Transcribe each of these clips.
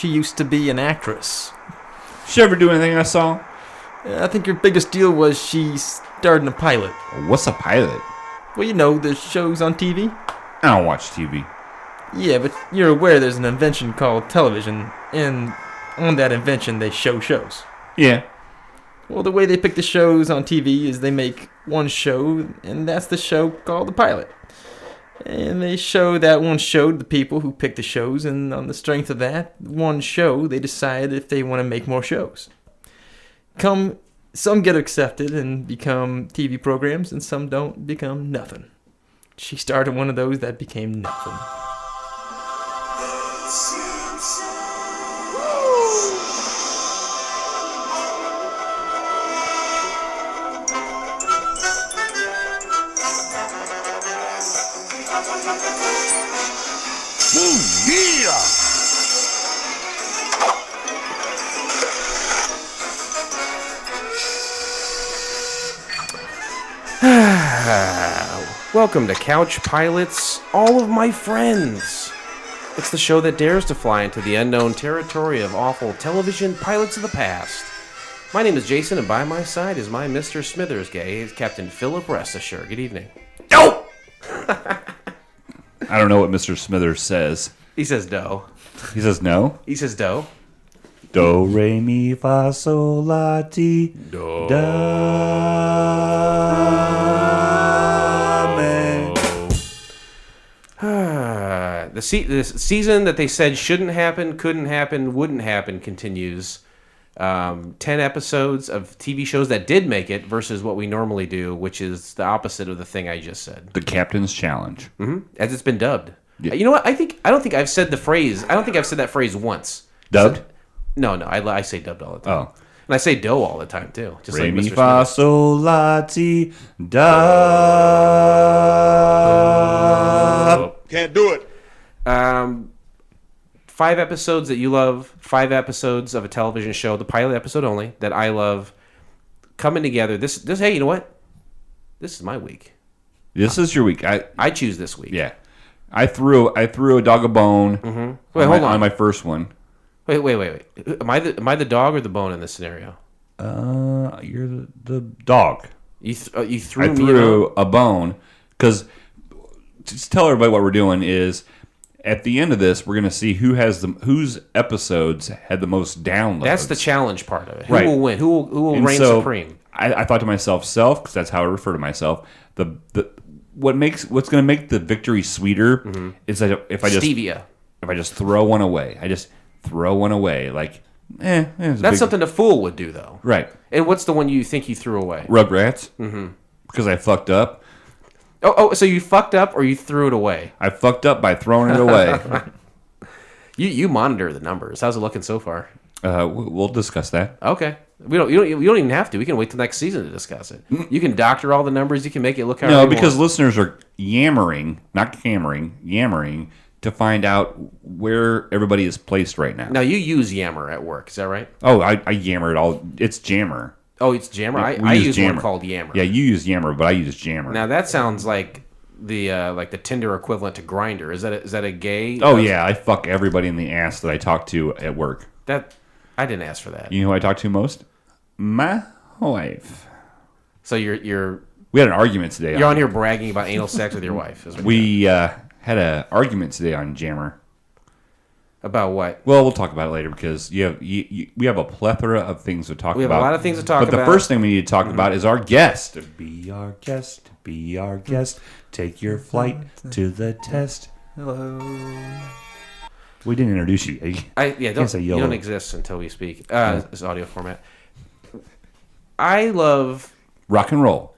She used to be an actress. She ever do anything I saw? I think your biggest deal was she starred in a pilot. What's a pilot? Well, you know, the shows on TV. I don't watch TV. Yeah, but you're aware there's an invention called television, and on that invention they show shows. Yeah. Well, the way they pick the shows on TV is they make one show, and that's the show called the pilot. And they show that one show to the people who pick the shows, and on the strength of that one show, they decide if they want to make more shows. Some get accepted and become TV programs, and some don't become nothing. She started one of those that became nothing. Welcome to Couch Pilots, all of my friends. It's the show that dares to fly into the unknown territory of awful television pilots of the past. My name is Jason, and by my side is my Mr. Smithers gay, Captain Philip Restisher. Good evening. No! I don't know what Mr. Smithers says. He says do. He says no? He says do. Do, re, mi, fa, sol, la, ti, Do. da, The season that they said shouldn't happen, couldn't happen, wouldn't happen continues. 10 episodes of TV shows that did make it versus what we normally do, which is the opposite of the thing I just said. The Captain's Challenge. Mm-hmm. As it's been dubbed. Yeah. You know what? I don't think I've said the phrase. I don't think I've said that phrase once. Dubbed? No. I say dubbed all the time. Oh. And I say do all the time, too. Just Re, like mi, Mr. fa, Smithers. sol, la, ti, da. Can't do it. 5 episodes that you love, 5 episodes of a television show, the pilot episode only, that I love, coming together. This hey, you know what? This is my week. This is your week. I choose this week. Yeah. I threw a dog a bone Wait, hold on. on my first one. Wait. Am I the dog or the bone in this scenario? You're the dog. You threw I me threw a bone because just tell everybody what we're doing is at the end of this we're going to see whose episodes had the most downloads. That's the challenge part of it. Right. Who will win? Who will And reign so supreme? I thought to myself, self, because that's how I refer to myself. What's going to make the victory sweeter is that if I Stevia. just throw one away, like That's something a fool would do, though. right. And what's the one you think you threw away? Rugrats, because I fucked up. Oh, so you fucked up or you threw it away? I fucked up by throwing it away. You monitor the numbers. How's it looking so far? We'll discuss that. Okay. You don't even have to. We can wait till next season to discuss it. You can doctor all the numbers. You can make it look how No, you because want. listeners are yammering to find out where everybody is placed right now. Now, you use Yammer at work. Is that right? Oh, I yammer it all. It's Jammer. Oh, it's Jammer? We I use Jammer. one called Yammer. Yeah, you use Yammer, but I use Jammer. Now, that sounds like the Tinder equivalent to Grindr. Is that a gay? Oh, yeah, I fuck everybody in the ass that I talk to at work. That I didn't ask for that. You know who I talk to most? My wife. So you're We had an argument today. on here bragging about anal sex with your wife. Is what We had an argument today on Jammer. about what? Well, we'll talk about it later because we have a plethora of things to talk about. We have a lot of things to talk but about. the first thing we need to talk about is our guest. Be our guest. Be our guest. Take your flight to the test. Hello. We didn't introduce you. You don't exist until we speak. This audio format. I love Rock and roll.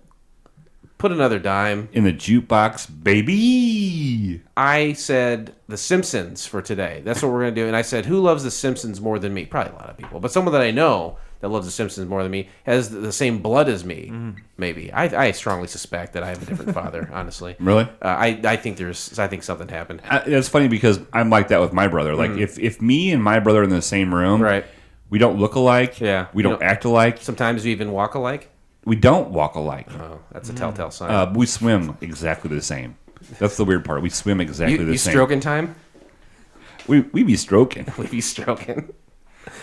Put another dime. In the jukebox, baby. I said The Simpsons for today. That's what we're going to do. And I said, who loves The Simpsons more than me? Probably a lot of people. But someone that I know that loves The Simpsons more than me has the same blood as me, maybe. I strongly suspect that I have a different father, honestly. Really? I think something happened. It's funny because I'm like that with my brother. Like, if me and my brother are in the same room, Right. we don't look alike. Yeah. We don't act alike. Sometimes we even walk alike. We don't walk alike. Oh, that's a telltale sign. We swim exactly the same. That's the weird part. We swim exactly the you same. stroking time? We be stroking. We be stroking.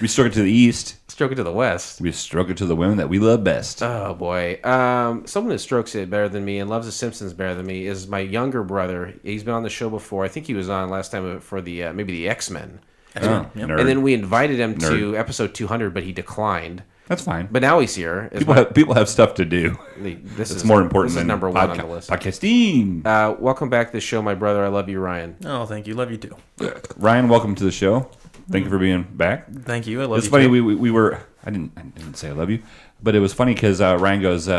We stroke it to the east. Stroke it to the west. We stroke it to the women that we love best. Oh, boy. Someone who strokes it better than me and loves The Simpsons better than me is my younger brother. He's been on the show before. I think he was on last time for the maybe the X-Men. Nerd. And then we invited him to episode 200, but he declined. That's fine. But now he's here. People have stuff to do. It's more important this than is number one on the list. Podcasting. Welcome back to the show, my brother. I love you, Ryan. Oh, thank you. Love you too. Ryan, welcome to the show. Thank you for being back. Thank you. I love It's you funny. too. We were. I didn't say I love you, but it was funny because Ryan goes,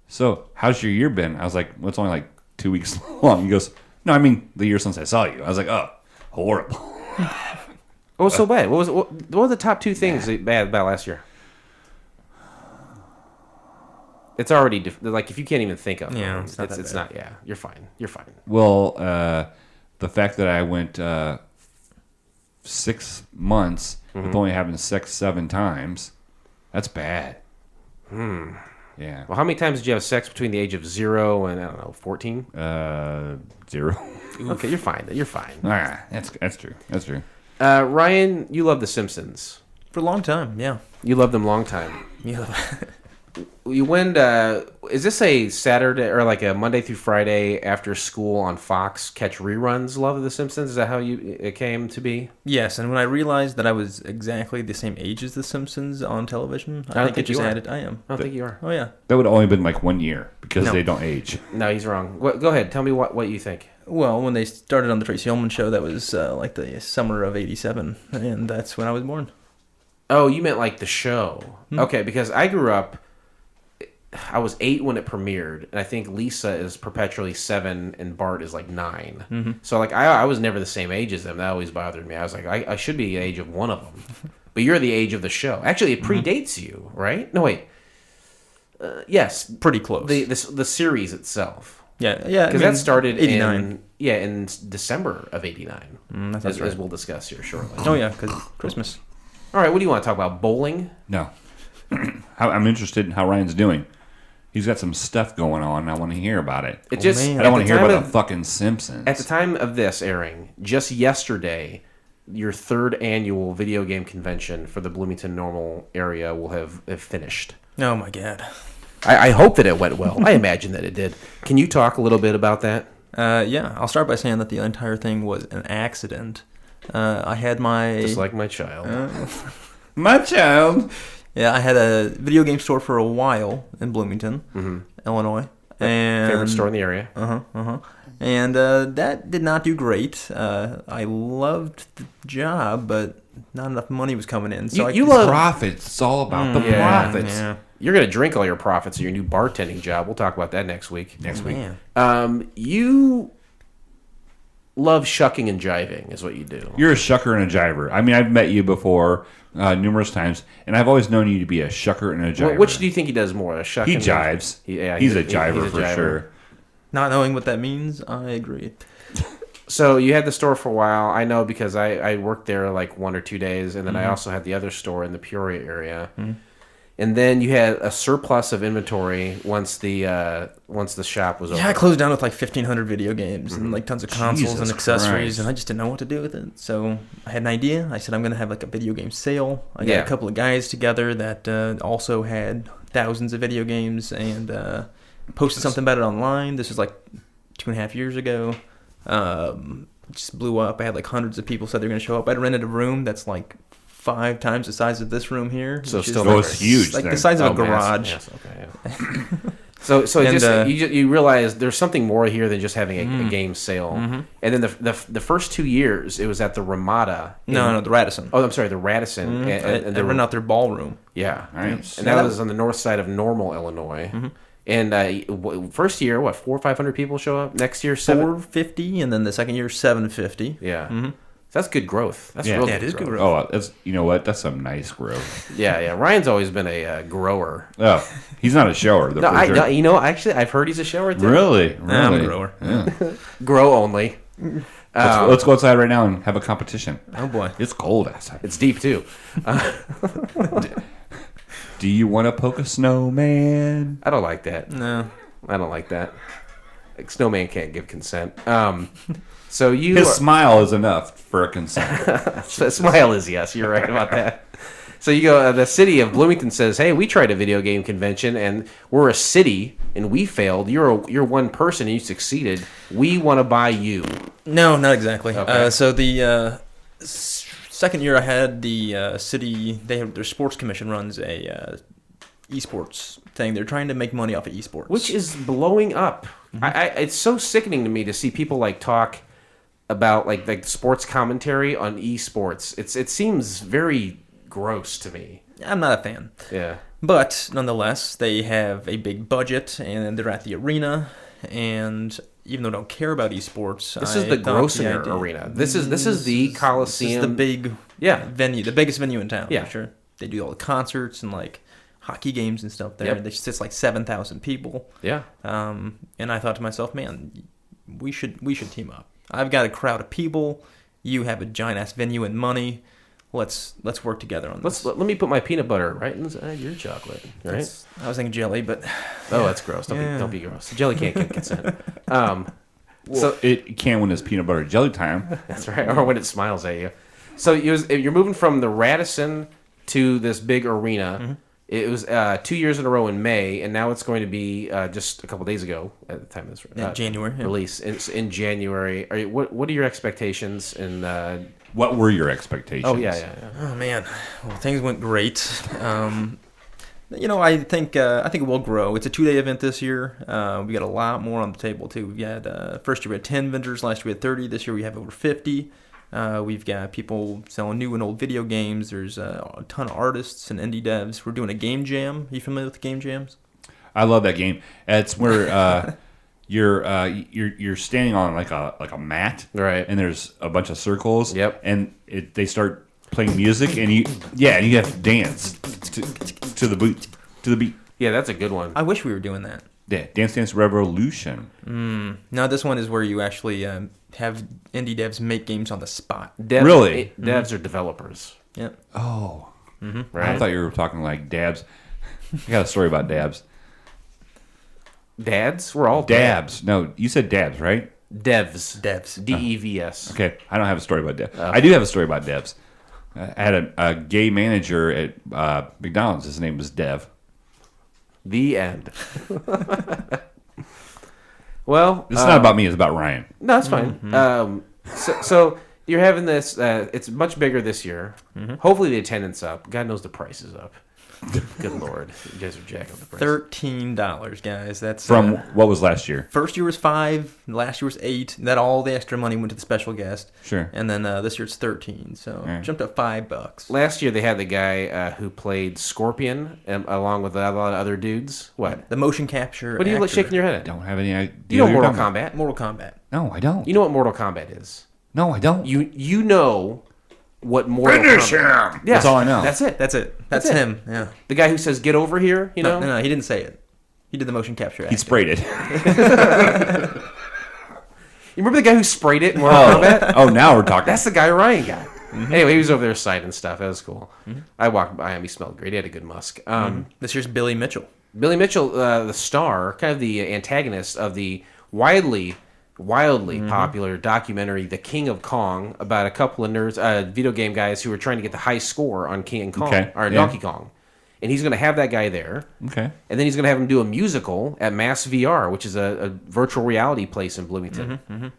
"So how's your year been?" I was like, "Well, it's only like 2 weeks long." He goes, "No, I mean the year since I saw you." I was like, "Oh, horrible." What was so bad? What were the top two things bad about last year? It's already like if you can't even think of them, it's not that it's bad. not. Yeah, you're fine. You're fine. Well, the fact that I went 6 months with only having sex 7 times, that's bad. Yeah. Well, how many times did you have sex between the age of 0 and I don't know 14? 0. Okay, you're fine. You're fine. That's true. That's true. Ryan, you love The Simpsons. For a long time, yeah. You loved them long time. Yeah. You went. Is this a Saturday or like a Monday through Friday after school on Fox catch reruns? Love of The Simpsons. Is that how it came to be? Yes, and when I realized that I was exactly the same age as The Simpsons on television, I don't think think it just you are. added. I am. I don't think you are. Oh yeah. That would have only been like 1 year because No. they don't age. No, he's wrong. Go ahead. Tell me what you think. Well, when they started on the Tracy Ullman show, that was like the summer of '87, and that's when I was born. Oh, you meant like the show. Okay, because I grew up. I was 8 when it premiered, and I think Lisa is perpetually 7, and Bart is like 9. So like I was never the same age as them. That always bothered me. I was like, I should be the age of one of them, but you're the age of the show. Actually, it predates you, right? No, wait. Yes, Pretty close. the series itself. Yeah. Because that started '89. in December of '89, That sounds as right. we'll discuss here shortly. Oh yeah, because Christmas. All right, what do you want to talk about? Bowling? No. I'm interested in how Ryan's doing. He's got some stuff going on, and I want to hear about it. It just man. I don't want at to the hear time about of- the fucking Simpsons. At the time of this airing, just yesterday, your 3rd annual video game convention for the Bloomington Normal area will have finished. Oh my god. I hope that it went well. I imagine that it did. Can you talk a little bit about that? Yeah, I'll start by saying that the entire thing was an accident. I had my Just like my child. My child. I had a video game store for a while in Bloomington, Illinois, and Favorite store in the area. And that did not do great. I loved the job, but not enough money was coming in. So You I love Profits. It's all about the yeah, profits. Yeah. You're going to drink all your profits of your new bartending job. We'll talk about that next week. Next week. Man. You love shucking and jiving is what you do. You're a shucker and a jiver. I mean, I've met you before numerous times, and I've always known you to be a shucker and a jiver. Which do you think he does more? A shuck He and jives. Yeah, he's a jiver for jiver. sure. Not knowing what that means, I agree. So you had the store for a while. I know because I worked there like 1 or 2 days, and then I also had the other store in the Peoria area. And then you had a surplus of inventory once the shop was over. Yeah, I closed down with like 1,500 video games and like tons of consoles Jesus and accessories, Christ. and I just didn't know what to do with it. So I had an idea. I said I'm going to have like a video game sale. I got Yeah. a couple of guys together that also had thousands of video games and posted something about it online. This was like 2.5 years ago. It just blew up. I had like hundreds of people said they're going to show up. I'd rented a room that's like 5 times the size of this room here. So which still is Oh, it's huge like then. the size of a massive. garage. Yes, okay, yeah. So And, you realize there's something more here than just having a game sale. And then the first 2 years it was at the Ramada. No, the Radisson. Oh, I'm sorry, the Radisson. And they rent out their ballroom. Yeah, Nice. and that was on the north side of Normal, Illinois. And first year, 400 or 500 people show up. Next year, 450, and then the second year 750. Yeah, so that's good growth. That's Yeah. real Yeah, good it is good growth. growth. Oh, that's you know what? That's some nice growth. Yeah. Ryan's always been a grower. Oh, he's not a shower. No, actually, I've heard he's a shower too. Really? I'm a grower. Yeah. Grow only. Let's go outside right now and have a competition. Oh boy. It's cold outside. It's deep too. Do you want to poke a snowman? I don't like that. No. I don't like that. Like, snowman can't give consent. So you His smile is enough for a consent. smile is yes. You're right about that. So you go. The city of Bloomington says, "Hey, we tried a video game convention, and we're a city, and we failed. You're one person, and you succeeded. We want to buy you." No, not exactly. Okay. So the second year I had the city, their sports commission runs a esports thing. They're trying to make money off of esports, Which is blowing up. It's so sickening to me to see people like talk about like sports commentary on esports. It seems very gross to me. I'm not a fan. Yeah. But nonetheless, they have a big budget, and they're at the arena. And even though I don't care about esports, This is the Grosvenor Arena. This is the Coliseum. This is the big venue, the biggest venue in town. Yeah. For sure. They do all the concerts and like hockey games and stuff there. Yep. They sits like 7,000 people. Yeah. And I thought to myself, man, we should team up. I've got a crowd of people. You have a giant ass venue and money. Let's work together on this. Let me put my peanut butter right inside your chocolate. Right? I was thinking jelly, but Oh, that's gross. Don't be gross. Jelly can't get consent. So It can when it's peanut butter jelly time. that's right. Or when it smiles at you. So you're moving from the Radisson to this big arena. Mm-hmm. It was 2 years in a row in May, and now it's going to be just a couple days ago at the time of this January release. It's in January. What are your expectations? What were your expectations? Oh yeah. Oh man, well things went great. I think it will grow. It's a 2-day event this year. We got a lot more on the table too. We had first year we had 10 vendors, last year we had 30. This year we have over 50. We've got people selling new and old video games. There's a ton of artists and indie devs. We're doing a game jam. Are you familiar with the game jams? I love that game. It's where you're standing on like a mat, Right. And there's a bunch of circles. Yep. And they start playing music, and you have to dance to the beat. Yeah, that's a good one. I wish we were doing that. Yeah, Dance Revolution. No, this one is where you actually have indie devs make games on the spot. Really? Devs are developers. Yep. Oh, Right. I thought you were talking like dabs. I got a story about dabs. Dads? We're all Dabs. No, you said dabs, right? Devs. Devs. DEVS. Okay, I don't have a story about dabs. I do have a story about devs. I had a gay manager at McDonald's. His name was Dev. The end. Well, It's not about me. It's about Ryan. no, it's fine. So you're having this. It's much bigger this year. Hopefully the attendance up. God knows the price is up. Good Lord, you guys are jacking up the price. $13, guys. That's From what was last year? first year was $5, last year was $8. That all the extra money went to the special guest. Sure. And then this year it's $13, so Right. jumped up $5. Last year they had the guy who played Scorpion along with a lot of other dudes. What? The motion capture. What are you actor. shaking your head at? Don't have any idea. You know what you're Mortal talking Kombat. Mortal Kombat. about. No, I don't. You know what Mortal Kombat is. No, I don't. You know what Mortal Finish Kombat. him! Yeah, That's all I know. That's it. That's it. That's it. him. Yeah. The guy who says "Get over here." You know. No, he didn't say it. He did the motion capture. He acting. sprayed it. You remember the guy who sprayed it in Mortal Kombat? Oh, now we're talking. That's the guy Ryan got. Anyway, he was over there sighting stuff. That was cool. I walked by him. He smelled great. He had a good musk. This year's Billy Mitchell. Billy Mitchell, the star, kind of the antagonist of the wildly popular documentary "The King of Kong" about a couple of nerds, video game guys who were trying to get the high score on King Kong or Donkey Kong, and he's going to have that guy there. Okay. And then he's going to have him do a musical at Mass VR, which is a virtual reality place in Bloomington.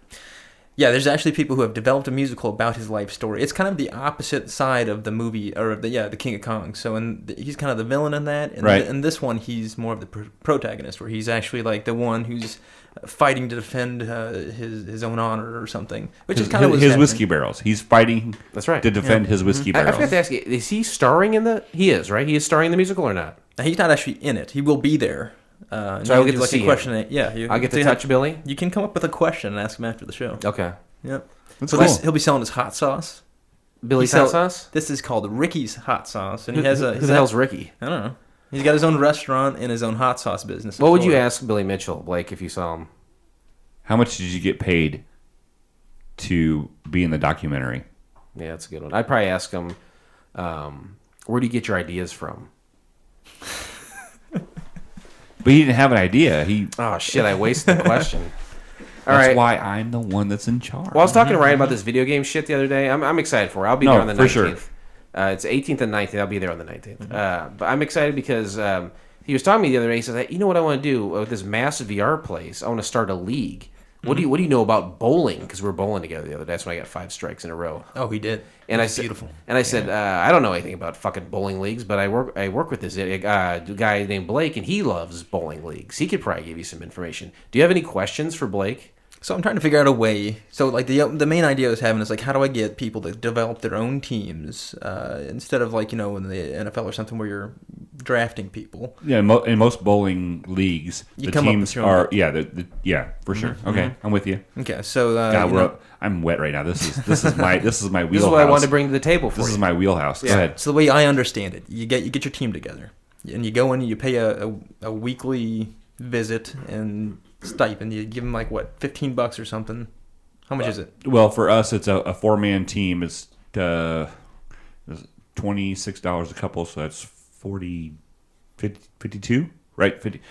Yeah, there's actually people who have developed a musical about his life story. It's kind of the opposite side of the movie, or the King of Kong. So he's kind of the villain in that. And right. in this one, he's more of the protagonist, where he's actually like the one who's fighting to defend his own honor or something. Which is kind of his whiskey barrels. He's fighting. That's right. To defend his whiskey I barrels. forgot to ask you, is he starring in the? He is, right? He is starring in the musical or not? Now, he's not actually in it. He will be there. So I'll get to see him. question. Yeah, I'll get to touch Billy. You can come up with a question and ask him after the show. Okay. Yep. That's So cool. he'll be selling his hot sauce. Billy's hot sauce? This is called Ricky's Hot Sauce, and he has a. Who the hell's Ricky? I don't know. He's got his own restaurant and his own hot sauce business. in What would you Florida. ask Billy Mitchell, Blake, if you saw him? How much did you get paid to be in the documentary? Yeah, that's a good one. I'd probably ask him, where do you get your ideas from? But he didn't have an idea. Oh, shit, I wasted the question. That's why I'm the one that's in charge. Well, I was talking to Ryan about this video game shit the other day. I'm excited for it. I'll be there on the 19th. Sure. It's 18th and 19th. I'll be there on the 19th. But I'm excited because he was talking to me the other day. He said, you know what I want to do with this massive VR place? I want to start a league. What do you know about bowling? Because we were bowling together the other day. That's when I got 5 strikes in a row. Oh, he did. And That's beautiful. And I said, I don't know anything about fucking bowling leagues, but I work with this guy named Blake, and he loves bowling leagues. He could probably give you some information. Do you have any questions for Blake? So I'm trying to figure out a way. So like the main idea I was having is like, how do I get people to develop their own teams instead of like, in the NFL or something where you're drafting people. Yeah, in most bowling leagues, the teams are for sure. Okay, I'm with you. Okay, so I'm wet right now. This is my wheelhouse. This is what I wanted to bring to the table for you. This is my wheelhouse. Go ahead. So the way I understand it, you get your team together, and you go in, and you pay a weekly visit and stipend. You give them like what, $15 or something. How much is it? Well, for us, it's a 4-man team. It's $26 a couple, so that's 52, right? 50.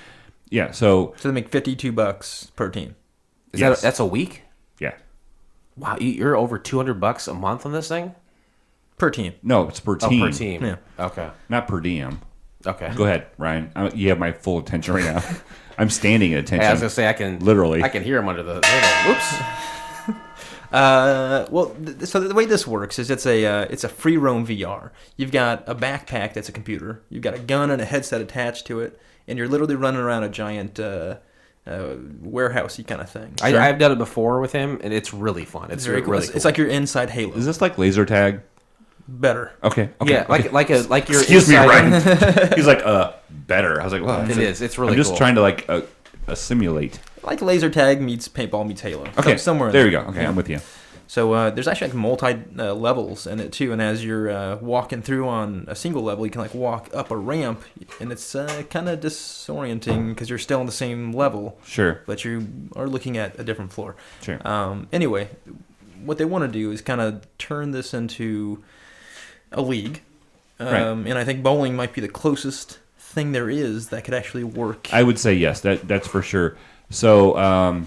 Yeah. So they make $52 per team. That's a week? Yeah. Wow, you're over $200 a month on this thing? Per team. No, it's per team. Oh, per team. Yeah. Okay. Not per diem. Okay. Go ahead, Ryan. You have my full attention right now. I'm standing at attention. Hey, I was gonna say I can hear him under the table. Whoops. So the way this works is it's a free roam VR. You've got a backpack that's a computer. You've got a gun and a headset attached to it, and you're literally running around a giant warehousey kind of thing. I've done it before with him, and it's really fun. It's very cool. Really cool. It's like you're inside Halo. Is this like laser tag? Better. Okay. Yeah, like you're. Excuse me, Ryan. He's like, better. I was like, well, it is. It's really. I'm just cool. trying to assimilate. Like laser tag meets paintball meets Halo. Okay, somewhere. There you go. Okay, I'm with you. So there's actually like multi levels in it too, and as you're walking through on a single level, you can like walk up a ramp, and it's kind of disorienting because you're still on the same level. Sure. But you are looking at a different floor. Sure. Anyway, what they want to do is kind of turn this into a league, right. And I think bowling might be the closest thing there is that could actually work. I would say yes. That's for sure. So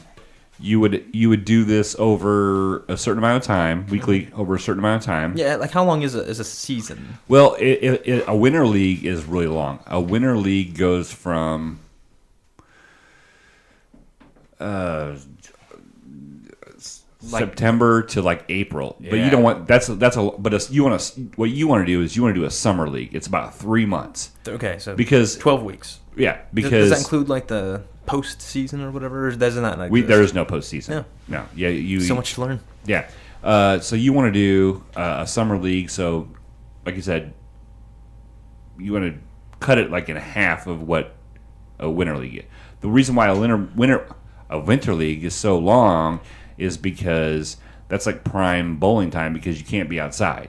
you would do this over a certain amount of time, weekly over a certain amount of time. Yeah, like how long is a season? Well, a winter league is really long. A winter league goes from September to like April, but you don't want what you want to do is you want to do a summer league. It's about 3 months. Okay, so because 12 weeks. Yeah, because does that include like the postseason or whatever? Or does it not? There is no postseason. No. Yeah, so much to learn. Yeah, so you want to do a summer league. So, like you said, you want to cut it like in half of what a winter league is. The reason why a winter league is so long is because that's like prime bowling time because you can't be outside.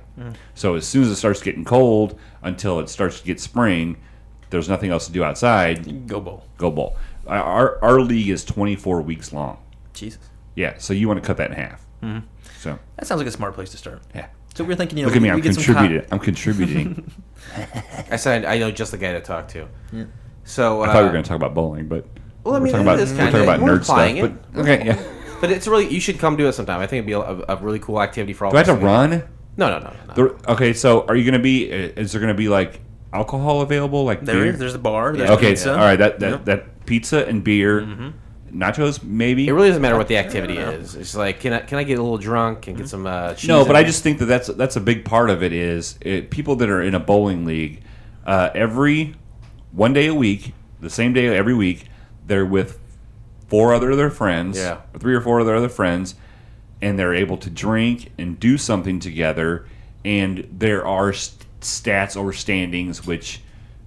So as soon as it starts getting cold until it starts to get spring, there's nothing else to do outside. Go bowl. Go bowl. Our league is 24 weeks long. Jesus. Yeah, so you want to cut that in half. Mm-hmm. So that sounds like a smart place to start. Yeah. So we're thinking, look at me, I'm contributing. I said I know just the guy to talk to. Yeah. So I thought we were going to talk about bowling, but well, I mean, we're talking about nerd stuff. But, okay, yeah. But it's really, you should come do it sometime. I think it'd be a really cool activity for all of us. Do I have to run? No. Okay, so are you going to be, is there going to be like alcohol available? Like beer? There's a bar, there's okay, pizza. All right, that pizza and beer, nachos maybe? It really doesn't matter what the activity is. It's like, can I get a little drunk and get some cheese? No, but I just think that's a big part of it is people that are in a bowling league, every one day a week, the same day every week, they're with 4 other of their friends, 3 or 4 of their other friends, and they're able to drink and do something together. And there are stats or standings, which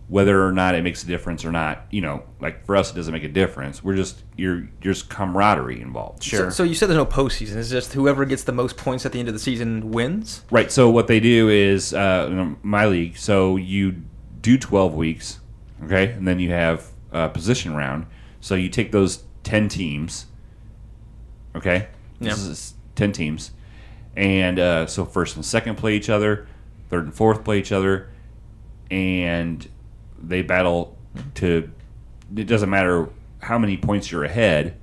whether or not it makes a difference or not, like for us, it doesn't make a difference. You're just camaraderie involved. Sure. So you said there's no postseason. It's just whoever gets the most points at the end of the season wins? Right. So what they do is my league. So you do 12 weeks, okay, and then you have a position round. So you take those 10 teams, okay? Yeah. This is 10 teams. And so first and second play each other, third and fourth play each other, and they battle to, it doesn't matter how many points you're ahead,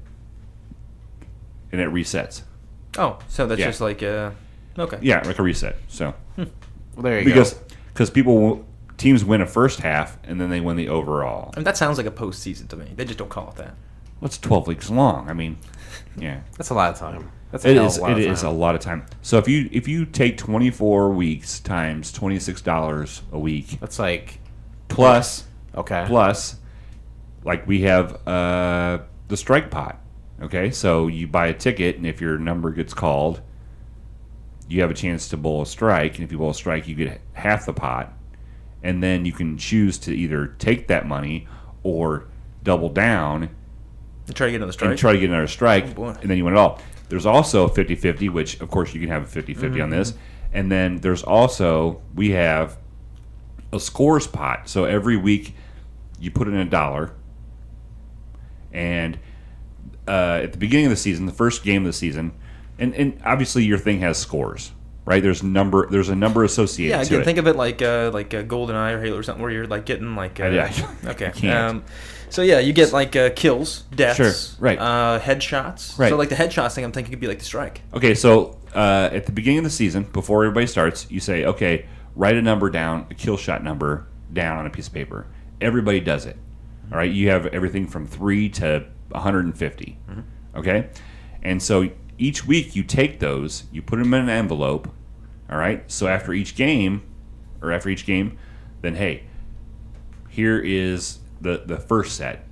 and it resets. Oh, so that's Yeah. just like okay. Yeah, like a reset. So Well, there you because go. teams win a first half and then they win the overall. I mean, that sounds like a postseason to me. They just don't call it that. Well, it's 12 weeks long. I mean, yeah. That's a lot of time. That's a It hell is. of a lot of It time. is a lot of time. So if you take 24 weeks times $26 a week That's like plus okay. like we have the strike pot. Okay, so you buy a ticket, and if your number gets called, you have a chance to bowl a strike. And if you bowl a strike, you get half the pot, and then you can choose to either take that money or double down You try to get another strike. and try to get another strike, Oh, boy. and then you win it all. There's also a 50-50, which, of course, you can have a 50-50 on this. And then there's also, we have a scores pot. So every week you put in $1, and at the beginning of the season, the first game of the season, and obviously your thing has scores, right? There's a number associated Yeah, to again, it. think of it like a GoldenEye or Halo or something, where you're like getting like okay. can't. So yeah, you get like kills, deaths, Sure, right. Headshots. Right. So like the headshots thing, I'm thinking could be like the strike. Okay, so at the beginning of the season, before everybody starts, you say, okay, write a number down, a kill shot number down on a piece of paper. Everybody does it. All right, you have everything from 3 to 150. Okay, and so each week you take those, you put them in an envelope. All right, so after each game, then hey, here is the first set,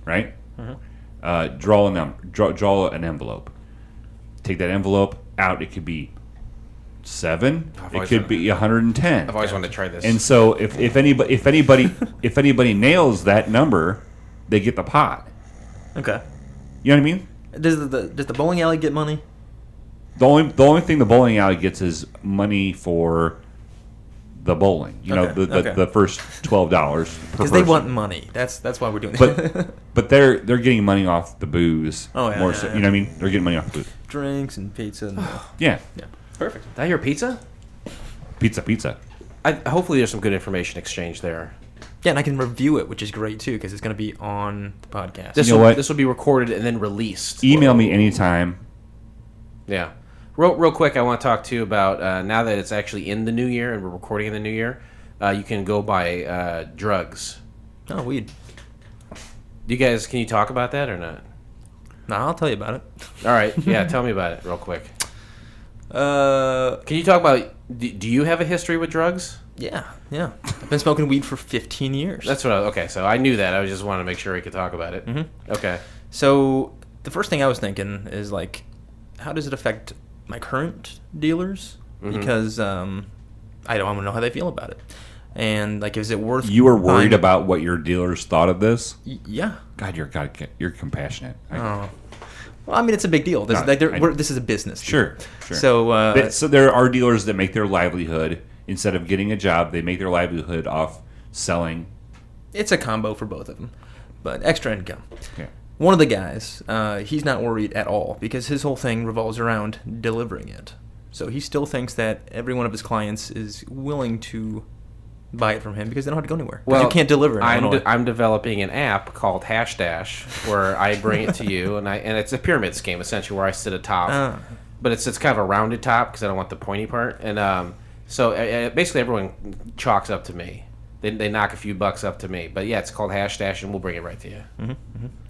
right? Draw a number, draw an envelope. Take that envelope out. It could be 7. It could be 110. I've always wanted to try this. And so if anybody nails that number, they get the pot. Okay. You know what I mean? Does the bowling alley get money? The only thing the bowling alley gets is money for the bowling. You know, Okay. the first $12 per person. Because they want money. That's why we're doing But that. but they're getting money off the booze. Oh, yeah, more yeah, so. yeah. You know what I mean? They're getting money off the booze. Drinks and pizza. And, Yeah, yeah. Perfect. Did I hear pizza? pizza. Hopefully there's some good information exchange there. Yeah, and I can review it, which is great too, because it's going to be on the podcast. This You know will what? this will be recorded and then released. Email me anytime. Yeah. Real quick, I want to talk to you about now that it's actually in the new year and we're recording in the new year. You can go buy drugs. Oh, weed. Can you talk about that or not? No, I'll tell you about it. All right, yeah, tell me about it real quick. Uh, Can you talk about? Do you have a history with drugs? yeah. I've been smoking weed for 15 years. That's what. Okay, so I knew that. I just wanted to make sure we could talk about it. Okay. So the first thing I was thinking is like, how does it affect my current dealers? Because I don't want to know how they feel about it, and like, is it worth? You were worried buying- about what your dealers thought of this? Yeah. God, you're compassionate. Oh. Well, I mean, it's a big deal. This, No, like, I- this is a business. deal. Sure. So, So there are dealers that make their livelihood, instead of getting a job, they make their livelihood off selling. it's a combo for both of them, but extra income. Yeah. One of the guys, he's not worried at all because his whole thing revolves around delivering it. So he still thinks that every one of his clients is willing to buy it from him because they don't have to go anywhere. 'Cause you can't deliver in Illinois. I'm developing an app called Hashdash where I bring it to you, and it's a pyramid scheme essentially where I sit atop, but it's kind of a rounded top because I don't want the pointy part, and so basically everyone chalks up to me. They knock a few bucks up to me, but yeah, it's called Hashdash, and we'll bring it right to you.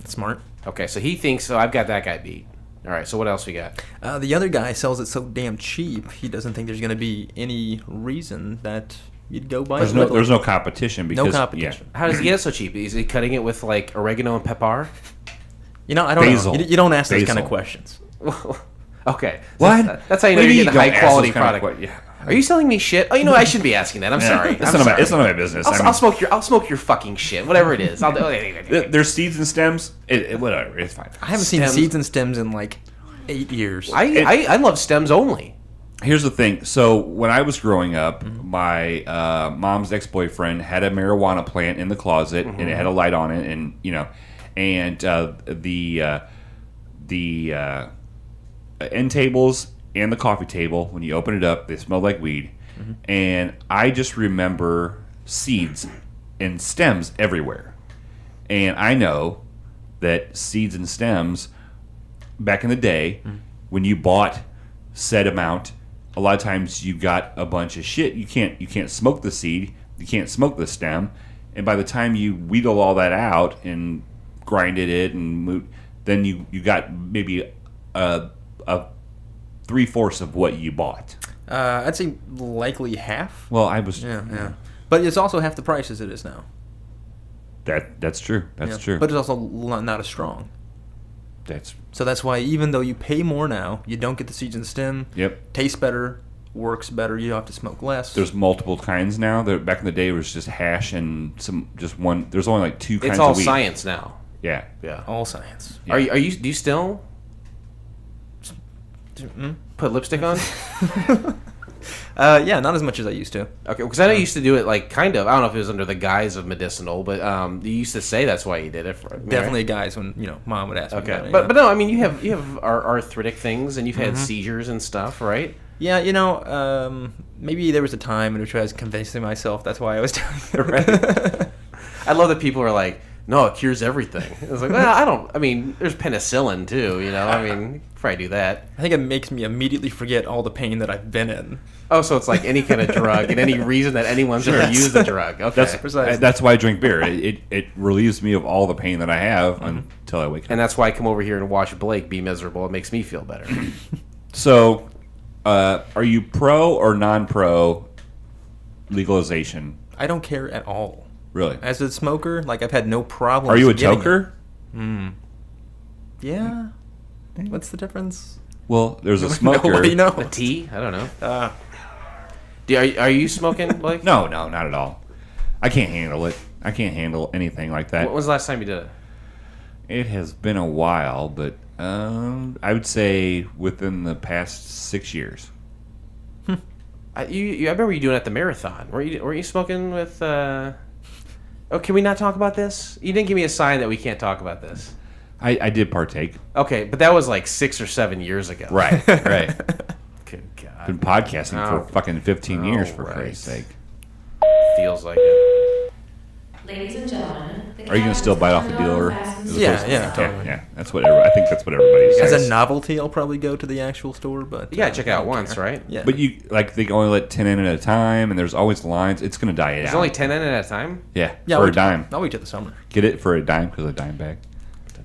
Smart. Okay, so he thinks so. I've got that guy beat. All right, so what else we got? The other guy sells it so damn cheap, he doesn't think there's going to be any reason that you'd go buy it. There's no competition because No competition. How does he get it so cheap? Is he cutting it with like oregano and pepper? You know, I don't Basil. know. You don't ask those kind of Basil. questions. Okay, What? That's how you know What do you're you getting a mean high don't ask quality those kind of product. yeah. Are you selling me shit? Oh, you know I shouldn't be asking that. I'm sorry. It's I'm none sorry. of my business. I'll smoke your fucking shit, whatever it is. There's seeds and stems. Whatever, it's fine. I haven't seen Stems. seeds and stems in like 8 years. I love stems only. Here's the thing. So when I was growing up, my mom's ex-boyfriend had a marijuana plant in the closet, and it had a light on it, and the end tables and the coffee table, when you open it up, they smelled like weed. And I just remember seeds and stems everywhere. And I know that seeds and stems back in the day, when you bought said amount, a lot of times you got a bunch of shit. You can't smoke the seed. You can't smoke the stem. And by the time you wheedle all that out and grinded it and then you got maybe a 3/4 of what you bought. I'd say likely half. Well, I was Yeah. But it's also half the price as it is now. That's true. That's true. But it's also not as strong. So that's why even though you pay more now, you don't get the seeds and stem. Yep. Tastes better, works better. You have to smoke less. There's multiple kinds now. Back in the day, it was just hash and just one. There's only like 2 kinds It's all of weed. science now. Yeah. Yeah. All science. Yeah. Are you? Do you still put lipstick on? Yeah, not as much as I used to. Okay, because I know you used to do it like kind of. I don't know if it was under the guise of medicinal, but you used to say that's why you did it. Definitely guys when Mom would ask me. Okay, about it, but no, I mean you have arthritic things and you've had seizures and stuff, right? Yeah, maybe there was a time in which I was convincing myself that's why I was doing it. Right. I love that people are like, no, it cures everything. It's like, well, I mean, there's penicillin too, I mean, you could probably do that. I think it makes me immediately forget all the pain that I've been in. Oh, so it's like any kind of drug and any reason that anyone's ever used the drug. Okay. That's why I drink beer. It relieves me of all the pain that I have until I wake up. And that's why I come over here and watch Blake be miserable. It makes me feel better. So, are you pro or non-pro legalization? I don't care at all. Really? As a smoker, I've had no problem. Are you a toker? Yeah. What's the difference? Well, there's a smoker. What do you know? A tea? I don't know. Are you smoking, Blake? No, not at all. I can't handle it. I can't handle anything like that. When was the last time you did it? It has been a while, but I would say within the past 6 years. I remember you doing it at the marathon. Were you smoking with? Oh, can we not talk about this? You didn't give me a sign that we can't talk about this. I did partake. Okay, but that was like 6 or 7 years ago. Right. Good God. Been podcasting for fucking 15 years, for right. Christ's sake. Feels like it. Ladies and gentlemen, Are you going to still bite off the dealer? Yeah, totally. Yeah, that's what I think that's what everybody says. As a novelty, I'll probably go to the actual store, but You gotta check it out once, right? Yeah. But they only let 10 in at a time, and there's always lines. It's going to die out. There's only 10 in at a time? Yeah, Yeah, for I'll a dime. I'll wait till the summer. Get it for a dime because a dime bag.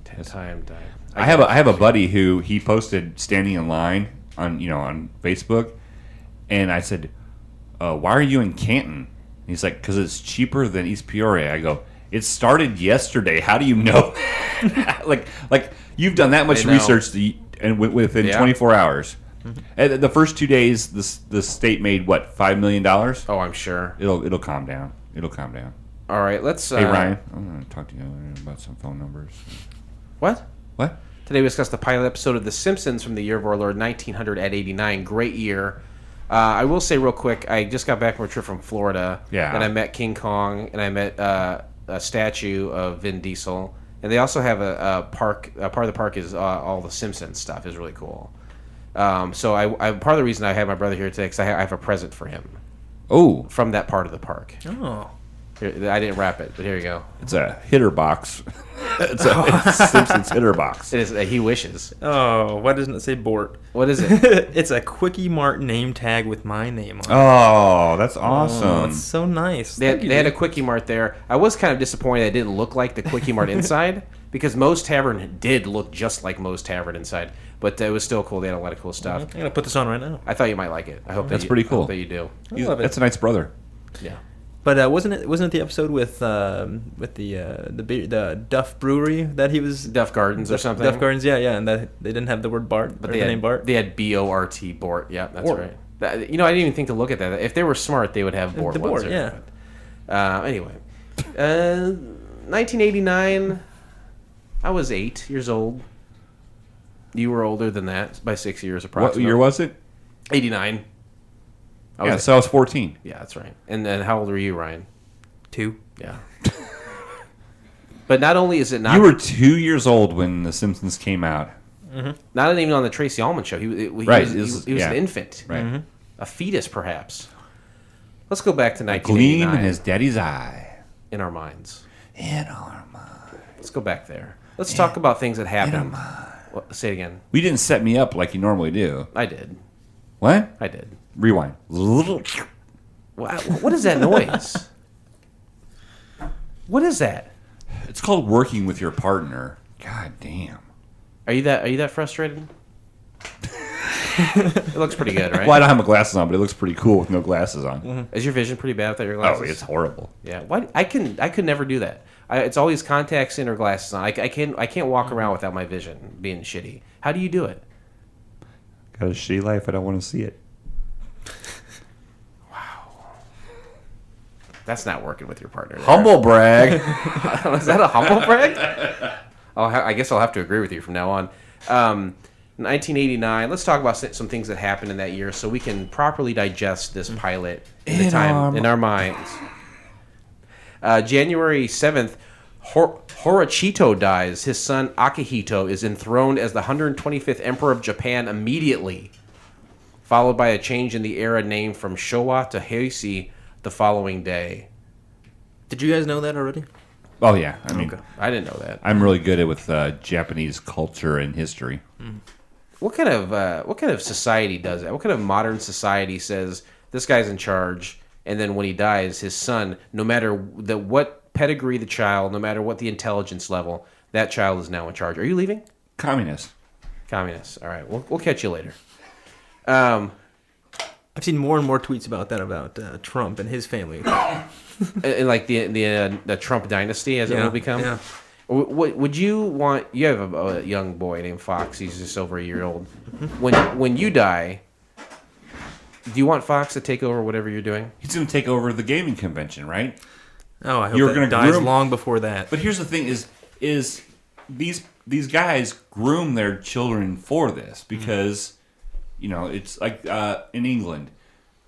10 time. I have a buddy who he posted standing in line on Facebook, and I said, "Why are you in Canton?" And he's like, "Because it's cheaper than East Peoria." I go, "It started yesterday. How do you know?" like you've done that much research and within 24 hours. And the first 2 days, the state made what, $5 million? Oh, I'm sure. It'll calm down. It'll calm down. All right, let's. Hey Ryan, I'm going to talk to you about some phone numbers. What? What? Today we discussed the pilot episode of The Simpsons from the year of our Lord 1989. Great year. I will say real quick, I just got back from a trip from Florida. Yeah. And I met King Kong, and I met a statue of Vin Diesel. And they also have a park. Part of the park is all the Simpsons stuff. Is really cool. So I part of the reason I had my brother here today because I have a present for him. Oh, From that part of the park. Oh. Here, I didn't wrap it, but here you go. it's a hitter box. it's a Simpsons hitter box. It is. He wishes. Oh, why doesn't it say Bort? What is it? It's a Quickie Mart name tag with my name on it. Oh, that's awesome. Oh, it's so nice. They had a Quickie Mart there. I was kind of disappointed it didn't look like the Quickie Mart inside because Moe's Tavern did look just like Moe's Tavern inside. But it was still cool. They had a lot of cool stuff. I'm going to put this on right now. I thought you might like it. I hope That's pretty cool. I hope that you do. I love it. That's a nice brother. Yeah. But wasn't it the episode with the Duff Brewery that he was Duff Gardens or something. Duff Gardens, yeah, and that they didn't have the word Bart, But or they the had name Bart. They had Bort. Bort. Yeah, that's Bort. right. I didn't even think to look at that. If they were smart, they would have Bort. The Bort, ones yeah. there. Anyway, 1989. I was 8 years old. You were older than that by 6 years, approximately. What year was it? 89. So I was 14. Yeah, that's right. And then how old were you, Ryan? 2. Yeah. But not only is it not... You were 2 years old when The Simpsons came out. Not even on the Tracy Ullman show. He Right, was an infant. Right. A fetus, perhaps. Let's go back to Gleam 1989 in his daddy's eye. in our minds. In our mind. Let's go back there. Let's talk about things that happened Say it again. We didn't set me up like you normally do. I did. What? I did. Rewind. What is that noise? What is that? It's called working with your partner. God damn. Are you that frustrated? It looks pretty good, right? Well, I don't have my glasses on, but it looks pretty cool with no glasses on. Mm-hmm. Is your vision pretty bad without your glasses? Oh, it's horrible. Yeah. Why? I could never do that. It's always contacts in or glasses on. I can't walk around without my vision being shitty. How do you do it? Got a shitty life. I don't want to see it. That's not working with your partner. There. Humble brag. Is that a humble brag? I guess I'll have to agree with you from now on. 1989. Let's talk about some things that happened in that year, so we can properly digest this pilot in our minds. January 7th, Hirohito dies. His son Akihito is enthroned as the 125th Emperor of Japan immediately, followed by a change in the era name from Showa to Heisei the following day. Did you guys know that already? Oh, yeah. I mean, I didn't know that. I'm really good with Japanese culture and history. What kind of society does that? What kind of modern society says this guy's in charge, and then when he dies, his son, no matter what pedigree the child, no matter what the intelligence level, that child is now in charge? Are you leaving? Communist. Communists. All right. We'll catch you later. I've seen more and more tweets about that, about Trump and his family. And like the Trump dynasty, as it will become. Yeah. Would you want? You have a young boy named Fox. He's just over a year old. When you die, do you want Fox to take over whatever you're doing? He's going to take over the gaming convention, right? Oh, I hope You're that gonna dies groom- long before that. But here's the thing: is these guys groom their children for this because it's like in England,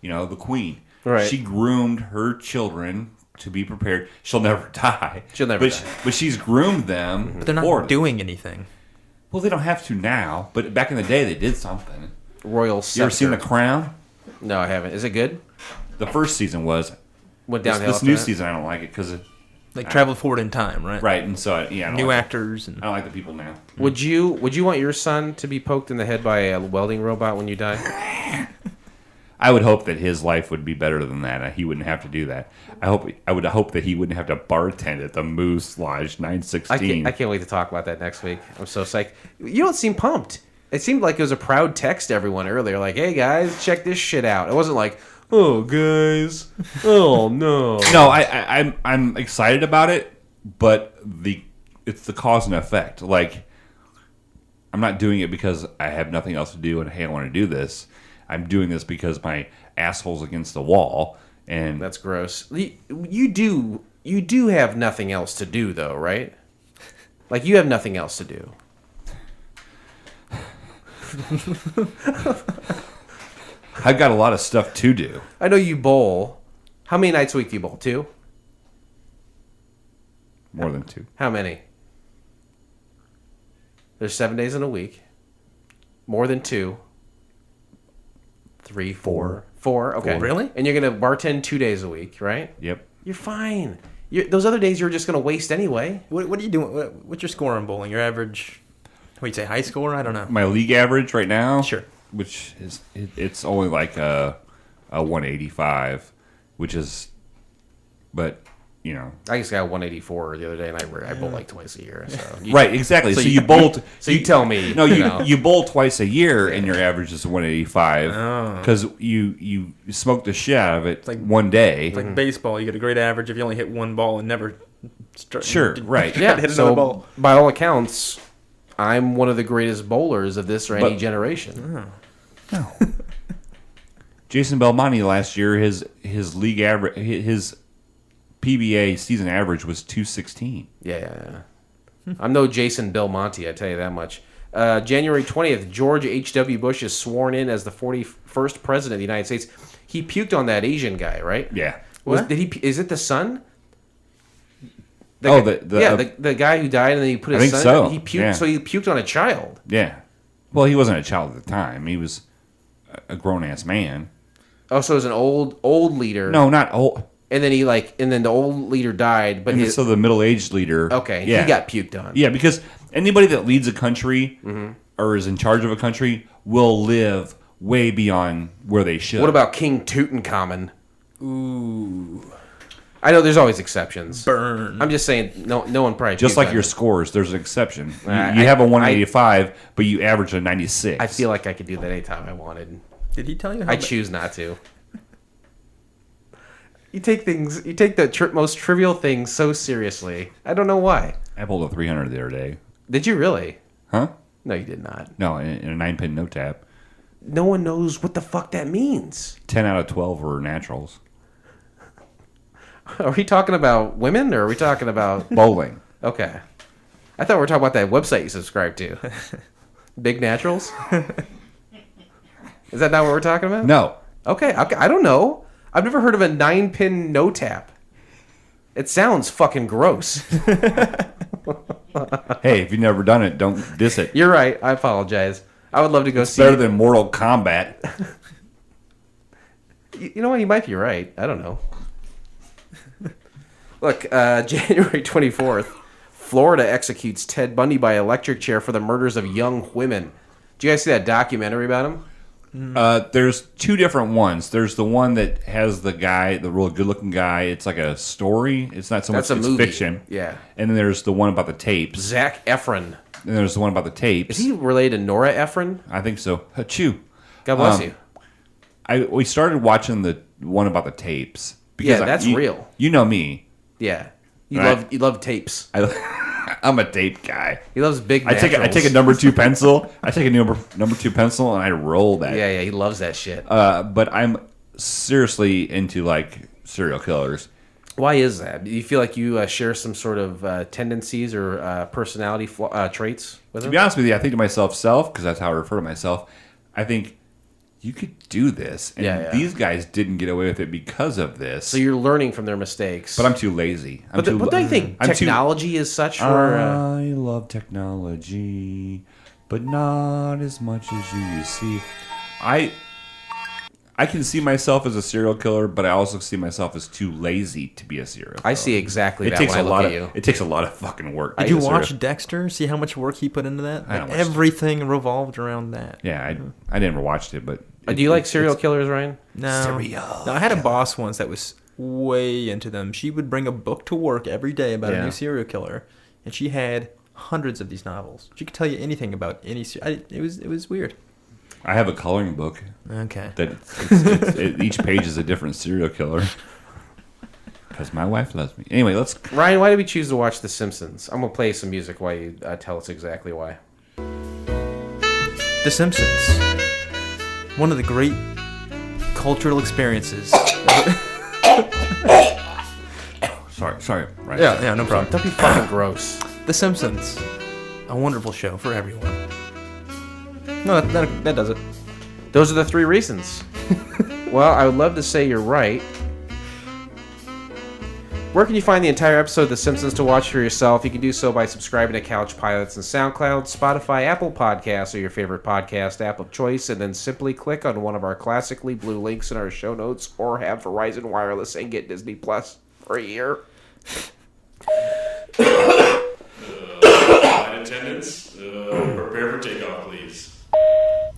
the Queen, Right. She groomed her children to be prepared. She'll never die. She'll never die. But she's groomed them. But they're not for doing anything. Well, they don't have to now, but back in the day, they did something. Royal You scepter. ever seen The Crown? No, I haven't. Is it good? The first season was. Went This, downhill. this after new that? season, I don't like it because Like travel forward in time, right? right, and so I don't New like actors it. and I don't like the people now. Would you want your son to be poked in the head by a welding robot when you die? I would hope that his life would be better than that. He wouldn't have to do that. I would hope that he wouldn't have to bartend at the Moose Lodge 916. I can't wait to talk about that next week. I'm so psyched. You don't seem pumped. It seemed like it was a proud text to everyone earlier, like, "Hey guys, check this shit out." It wasn't like, "Oh guys, oh no." No, I'm excited about it, but it's the cause and effect. Like, I'm not doing it because I have nothing else to do and hey, I want to do this. I'm doing this because my asshole's against the wall, and That's gross. You do have nothing else to do, though, right? Like, you have nothing else to do. I've got a lot of stuff to do. I know you bowl. How many nights a week do you bowl? 2? More than 2. How many? There's 7 days in a week. More than 2. 3, 4. 4, okay. Really? And you're going to bartend 2 days a week, right? Yep. You're fine. Those other days you're just going to waste anyway. what are you doing? What's your score on bowling? Your average? What you say? High score? I don't know. My league average right now, Sure. which is it's only like a 185, which is, but I just got 184 the other day, and I bowl like twice a year. So right, exactly. So you bowled. So you tell me. No, know. you bowl twice a year, and your average is 185 because you smoked the shit out of it like- one day. It's like baseball. You get a great average if you only hit one ball and never. Sure, right. Yeah. hit another So ball. by all accounts, I'm one of the greatest bowlers of this or any But- generation. No. Jason Belmonte last year, his league average, his PBA season average was 216. Yeah. I'm no Jason Belmonte, I tell you that much. January 20th, George H.W. Bush is sworn in as the 41st president of the United States. He puked on that Asian guy, right? Yeah. Did he? Is it the son? The guy who died and then he put his I think son. so. He puked. Yeah. So he puked on a child. Yeah. Well, he wasn't a child at the time. He was a grown ass man. Oh, so it was an old leader. No, not old. And then and then the old leader died, but So the middle aged leader. okay, Yeah. he got puked on. Yeah, because Anybody that leads a country or is in charge of a country will live way beyond where they should. What about King Tutankhamun? Ooh. I know there's always exceptions. Burn. I'm just saying, no one probably. Just puked like on your it. scores, there's an exception. You I- have a 185, but you average a 96. I feel like I could do that anytime I wanted. Did he tell you how I choose not to. You take the most trivial things so seriously. I don't know why. I pulled a 300 the other day. Did you really? Huh? No, you did not. No, in a 9-pin no tap. No one knows what the fuck that means. 10 out of 12 were naturals. Are we talking about women or are we talking about... Bowling. Okay. I thought we were talking about that website you subscribe to. Big Naturals? Is that not what we're talking about? No. Okay, I don't know. I've never heard of a 9-pin no tap. It sounds fucking gross. Hey, if you've never done it, don't diss it. You're right. I apologize. I would love to go It's see better it. than Mortal Kombat. You know what? You might be right. I don't know. Look, January 24th, Florida executes Ted Bundy by electric chair for the murders of young women. Did you guys see that documentary about him? There's two different ones. There's the one that has the guy, the real good-looking guy. It's like a story. It's not so That's much. a It's movie. fiction. Yeah. And then there's the one about the tapes. Zac Efron. And there's the one about the tapes. Is he related to Nora Ephron? I think so. Achoo. God bless you. We started watching the one about the tapes. Yeah, that's real. You know me. Yeah. Right. You love tapes. I'm a tape guy. He loves big I take a naturals. number 2 pencil. I take a number 2 pencil and I roll that. Yeah, he loves that shit. But I'm seriously into like serial killers. Why is that? Do you feel like you share some sort of tendencies or personality traits with To him? be honest with you, I think to myself, because that's how I refer to myself. I think you could do this, and Yeah. these guys didn't get away with it because of this. So you're learning from their mistakes. But I'm too lazy. But don't you think technology is such for... I love technology, but not as much as you see. I can see myself as a serial killer, but I also see myself as too lazy to be a serial killer. I see exactly It that takes when a I lot look of at you. it takes a lot of fucking work. Did to you be a watch serial- Dexter? See how much work he put into that? I don't watch Everything revolved around that. Yeah, I never watched it, but Do you like serial killers, Ryan? No. No, I had a boss once that was way into them. She would bring a book to work every day about a Yeah. new serial killer, and she had hundreds of these novels. She could tell you anything about any. It was weird. I have a coloring book Okay. that each page is a different serial killer. Because my wife loves me. Anyway, let's. Ryan, why did we choose to watch The Simpsons? I'm going to play some music while you tell us exactly why. The Simpsons. One of the great cultural experiences. Sorry. Right. Yeah, no problem. Don't be fucking gross. The Simpsons. A wonderful show for everyone. No, that does it. Those are the 3 reasons. Well, I would love to say you're right. Where can you find the entire episode of The Simpsons to watch for yourself? You can do so by subscribing to Couch Pilots and SoundCloud, Spotify, Apple Podcasts, or your favorite podcast app of choice, and then simply click on one of our classically blue links in our show notes, or have Verizon Wireless and get Disney Plus for a year. Flight attendants, prepare for takeoff, please.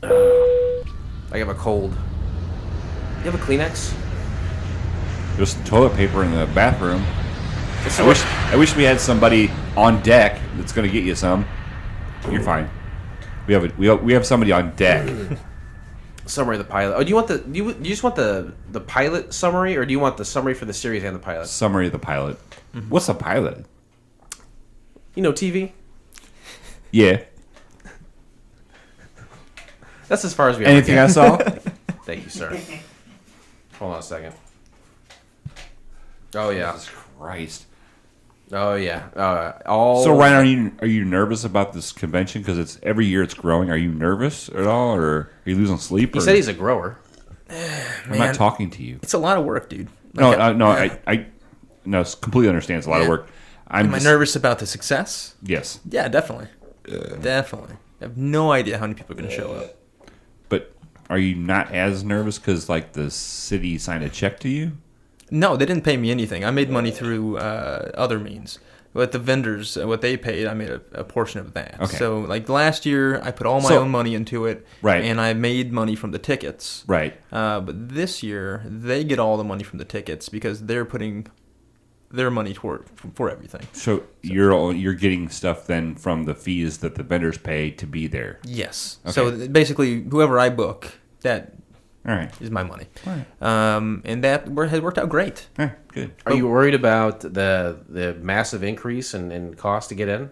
I have a cold. You have a Kleenex? There's toilet paper in the bathroom. I wish we had somebody on deck that's going to get you some. You're fine. We have somebody on deck. Summary of the pilot. Oh, do you just want the pilot summary, or do you want the summary for the series and the pilot? Summary of the pilot. What's a pilot? You know, TV. Yeah. That's as far as we Anything I ever saw? get. Thank you, sir. Hold on a second. Oh yeah. Jesus Christ. Oh yeah. All. So Ryan, are you nervous about this convention because it's every year it's growing? Are you nervous at all, or are you losing sleep? He or- said he's a grower. I'm not talking to you. It's a lot of work, dude. No, I completely understand. It's a lot of work. Am I nervous about the success? Yes, Yeah, definitely. Definitely. I have no idea how many people are going to show up. but are you not as nervous because like the city signed a check to you? No, they didn't pay me anything. I made money through other means. What the vendors, what they paid, I made a portion of that. Okay. So, like last year, I put all my own money into it, right? And I made money from the tickets, right? But this year, they get all the money from the tickets because they're putting their money toward for everything. So you're getting stuff then from the fees that the vendors pay to be there. Yes. Okay. So basically, whoever I book, that all right is my money. All right. And that has worked out great. All right, good. Are you worried about the massive increase in cost to get in?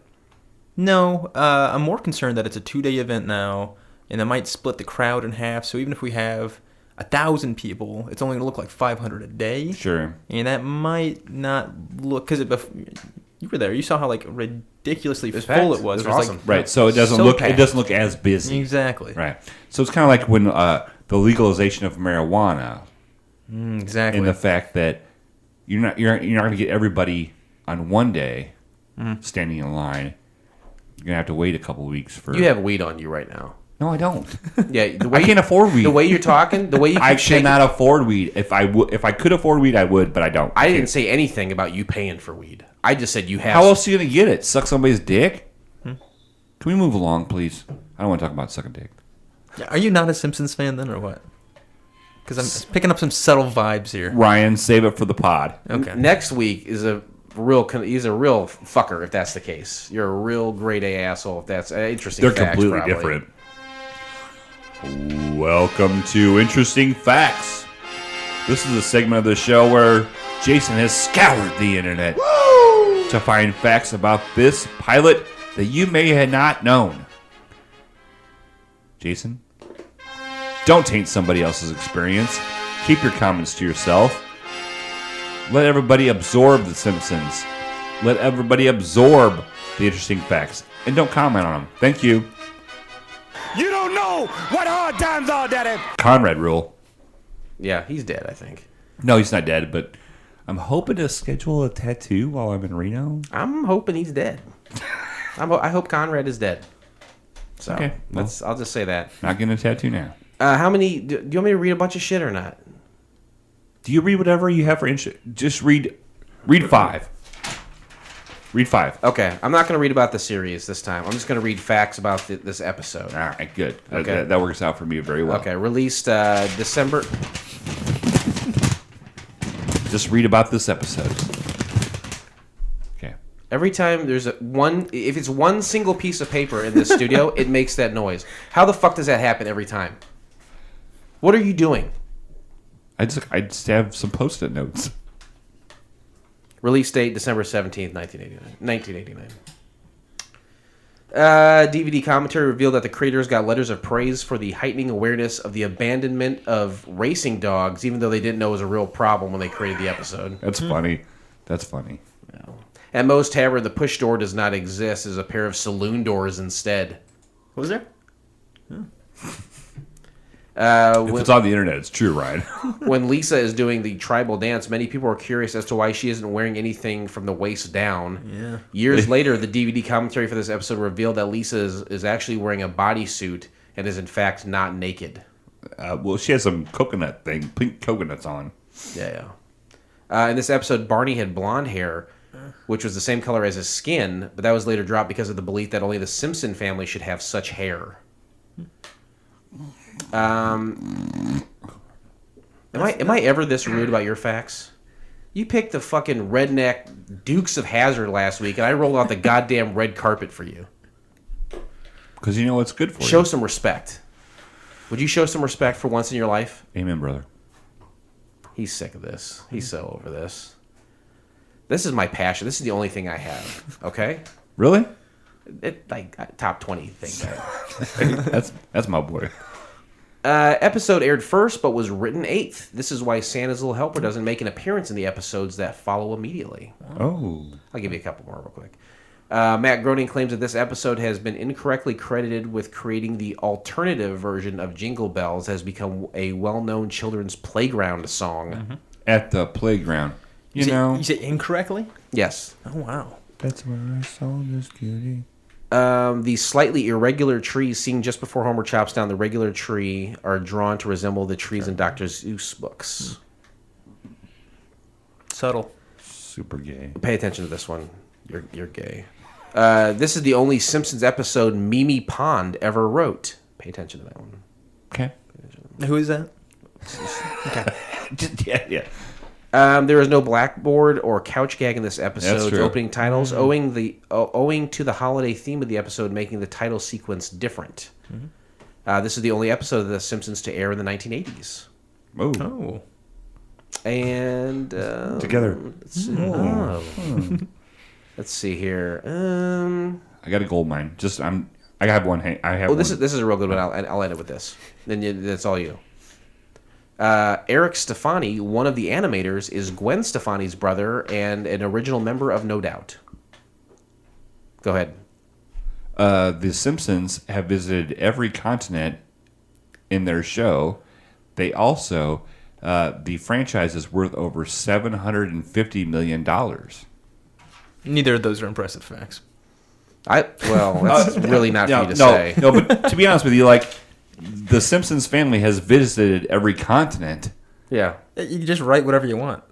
No, I'm more concerned that it's a 2-day event now, and it might split the crowd in half. So even if we have 1,000 people, it's only going to look like 500 a day. Sure. And that might not look, because you were there, you saw how like ridiculously full it was. It was awesome. Like, Right. So it doesn't look as busy. Exactly. Right. So it's kind of like when the legalization of marijuana. Exactly. And the fact that you're not going to get everybody on one day standing in line. You're going to have to wait a couple weeks for. You have weed on you right now. No, I don't. Yeah, I can't afford weed. The way you're talking, the way you I keep shaking. cannot afford weed. If I could afford weed, I would, but I don't. I didn't say anything about you paying for weed. I just said you have. How else are you going to get it? Suck somebody's dick? Can we move along, please? I don't want to talk about sucking dick. Are you not a Simpsons fan then, or what? Because I'm picking up some subtle vibes here. Ryan, save it for the pod. Okay. Next week is he's a real fucker if that's the case. You're a real grade A asshole if that's interesting. They're facts, completely probably. different. Welcome to Interesting Facts. This is a segment of the show where Jason has scoured the internet to find facts about this pilot that you may have not known. Jason, don't taint somebody else's experience. Keep your comments to yourself. Let everybody absorb The Simpsons. Let everybody absorb the interesting facts. And don't comment on them. Thank you. You don't know what hard times are, Daddy. Conrad rule. Yeah, he's dead, I think. No, he's not dead, but I'm hoping to schedule a tattoo while I'm in Reno. I'm hoping he's dead. I hope Conrad is dead. So Okay, well. I'll just say that. Not getting a tattoo now. How many? Do you want me to read a bunch of shit or not? Do you read whatever you have for interest? Just read 5. Read 5. Okay, I'm not going to read about the series this time. I'm just going to read facts about this episode. All right, good. Okay. That works out for me very well. Okay, released December. Just read about this episode. Okay. Every time there's if it's one single piece of paper in this studio, it makes that noise. How the fuck does that happen every time? What are you doing? I just have some post-it notes. Release date December 17th, 1989. DVD commentary revealed that the creators got letters of praise for the heightening awareness of the abandonment of racing dogs, even though they didn't know it was a real problem when they created the episode. That's funny. That's funny. At Moe's Tavern, the push door does not exist. There's a pair of saloon doors instead. What was there? If it's on the internet, it's true, Ryan. When Lisa is doing the tribal dance, many people are curious as to why she isn't wearing anything from the waist down. Yeah. Years later, the DVD commentary for this episode revealed that Lisa is actually wearing a bodysuit and is in fact not naked. Well, she has some pink coconuts on. Yeah. In this episode, Barney had blonde hair, which was the same color as his skin, but that was later dropped because of the belief that only the Simpson family should have such hair. Am I ever this rude about your facts? You picked the fucking redneck Dukes of Hazzard last week, and I rolled out the goddamn red carpet for you. Because you know what's good for you. Show some respect. Would you show some respect for once in your life? Amen, brother. He's sick of this. He's so over this. This is my passion. This is the only thing I have. Okay? Really? Top 20 thing. That's my boy. Episode aired first, but was written 8th. This is why Santa's Little Helper doesn't make an appearance in the episodes that follow immediately. Oh. I'll give you a couple more real quick. Matt Groening claims that this episode has been incorrectly credited with creating the alternative version of Jingle Bells, has become a well-known children's playground song. Mm-hmm. At the playground. You say incorrectly? Yes. Oh, wow. That's where I saw this cutie. The slightly irregular trees seen just before Homer chops down the regular tree are drawn to resemble the trees in Dr. Seuss books. Subtle. Super gay. Pay attention to this one. You're gay. This is the only Simpsons episode Mimi Pond ever wrote. Pay attention to that one. Okay. Who is that? Yeah. There is no blackboard or couch gag in this That's episode's true. opening titles, owing to the holiday theme of the episode making the title sequence different. This is the only episode of The Simpsons to air in the 1980s. Oh. And Together. Let's see here. I got a gold mine. I have one. I have. This is a real good one. I'll end it with this. Then that's all you. Eric Stefani, one of the animators, is Gwen Stefani's brother and an original member of No Doubt. Go ahead. The Simpsons have visited every continent in their show. They also, the franchise is worth over $750 million. Neither of those are impressive facts. That's really not for you to no, say. No, but to be honest with you, like, the Simpsons family has visited every continent. Yeah. You can just write whatever you want.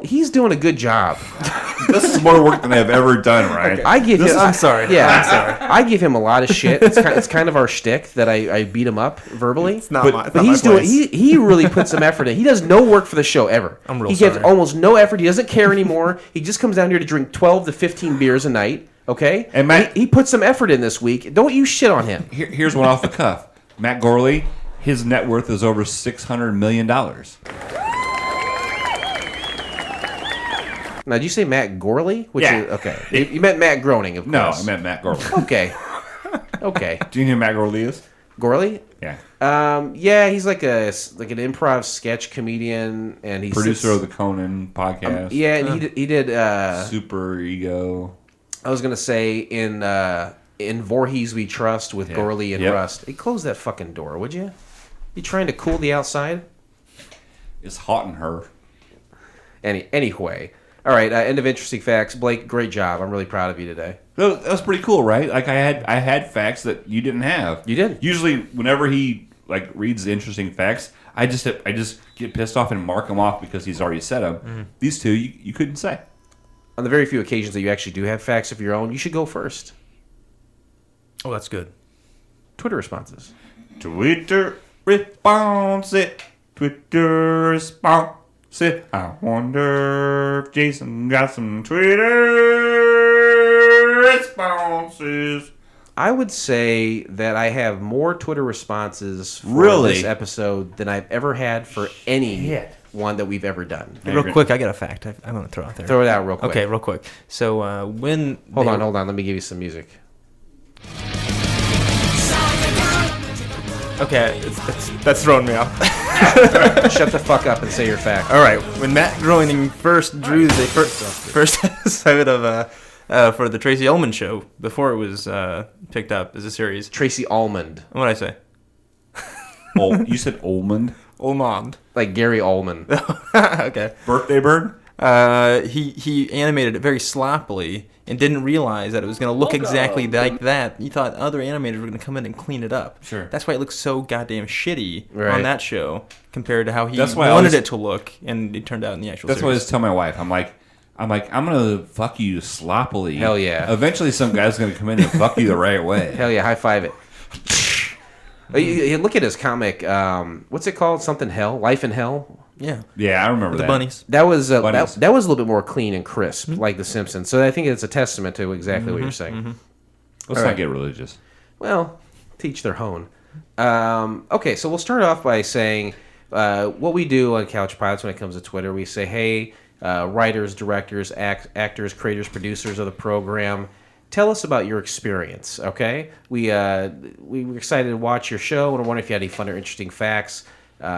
He's doing a good job. This is more work than I've ever done, Ryan. I give him. I'm sorry. Yeah, I'm sorry. I give him a lot of shit. It's kind of our shtick that I beat him up verbally. It's not but he's my doing. place. He really puts some effort in. He does no work for the show ever. I'm real He gives sorry. almost no effort. He doesn't care anymore. He just comes down here to drink 12 to 15 beers a night. Okay, And Matt- he put some effort in this week. Don't you shit on him. Here's one off the cuff. Matt Gorley, his net worth is over $600 million. Now, did you say Matt Gorley? Yeah. Okay. You meant Matt Groening, of No, course. I meant Matt Gorley. Okay. Okay. Do you know who Matt Gorley is? Gorley? Yeah. Yeah, he's like an improv sketch comedian, and he's Producer of the Conan podcast. Yeah, and he did. Super Ego. I was gonna say in Voorhees We Trust with Yeah. Gorley and Yep. Rust. Hey, close that fucking door, would you? You trying to cool the outside? It's hot in her. Anyway, all right. End of interesting facts. Blake, great job. I'm really proud of you today. That was pretty cool, right? Like I had facts that you didn't have. You did. Usually, whenever he like reads the interesting facts, I just get pissed off and mark them off because he's already said them. Mm-hmm. These two you couldn't say. On the very few occasions that you actually do have facts of your own, you should go first. Oh, that's good. Twitter responses. Twitter response it. Twitter response it. I wonder if Jason got some Twitter responses. I would say that I have more Twitter responses for Really? this episode than I've ever had for any one that we've ever done. Real quick, I got a fact I want to throw out there. Throw it out real quick. Okay, real quick. So when Hold on. Let me give you some music. Okay, that's throwing me off. Shut the fuck up and say your fact. All right, when Matt Groening first drew the first episode of for the Tracy Ullman show before it was picked up as a series. Tracy Almond. What did I say? Oh, you said almond? Ullman. Like Gary Allman. Okay. Birthday bird? He animated it very sloppily and didn't realize that it was going to look exactly like that. He thought other animators were going to come in and clean it up. Sure. That's why it looks so goddamn shitty Right. on that show compared to how he That's why I wanted always- it to look, and it turned out in the actual That's what I series. just tell my wife. I'm like, I'm gonna fuck you sloppily. Hell yeah. Eventually, some guy's gonna come in and fuck you the right way. Hell yeah, high five it. You look at his comic. What's it called? Something Hell? Life in Hell? Yeah. Yeah, I remember The that. bunnies. That was that Bunnies. was a little bit more clean and crisp, like The Simpsons. So I think it's a testament to exactly what you're saying. Let's All not right. get religious. Well, teach their own. Okay, so we'll start off by saying what we do on Couch Pilots when it comes to Twitter. We say, hey, writers, directors, actors, creators, producers of the program, tell us about your experience, okay? We were excited to watch your show, and I wonder if you had any fun or interesting facts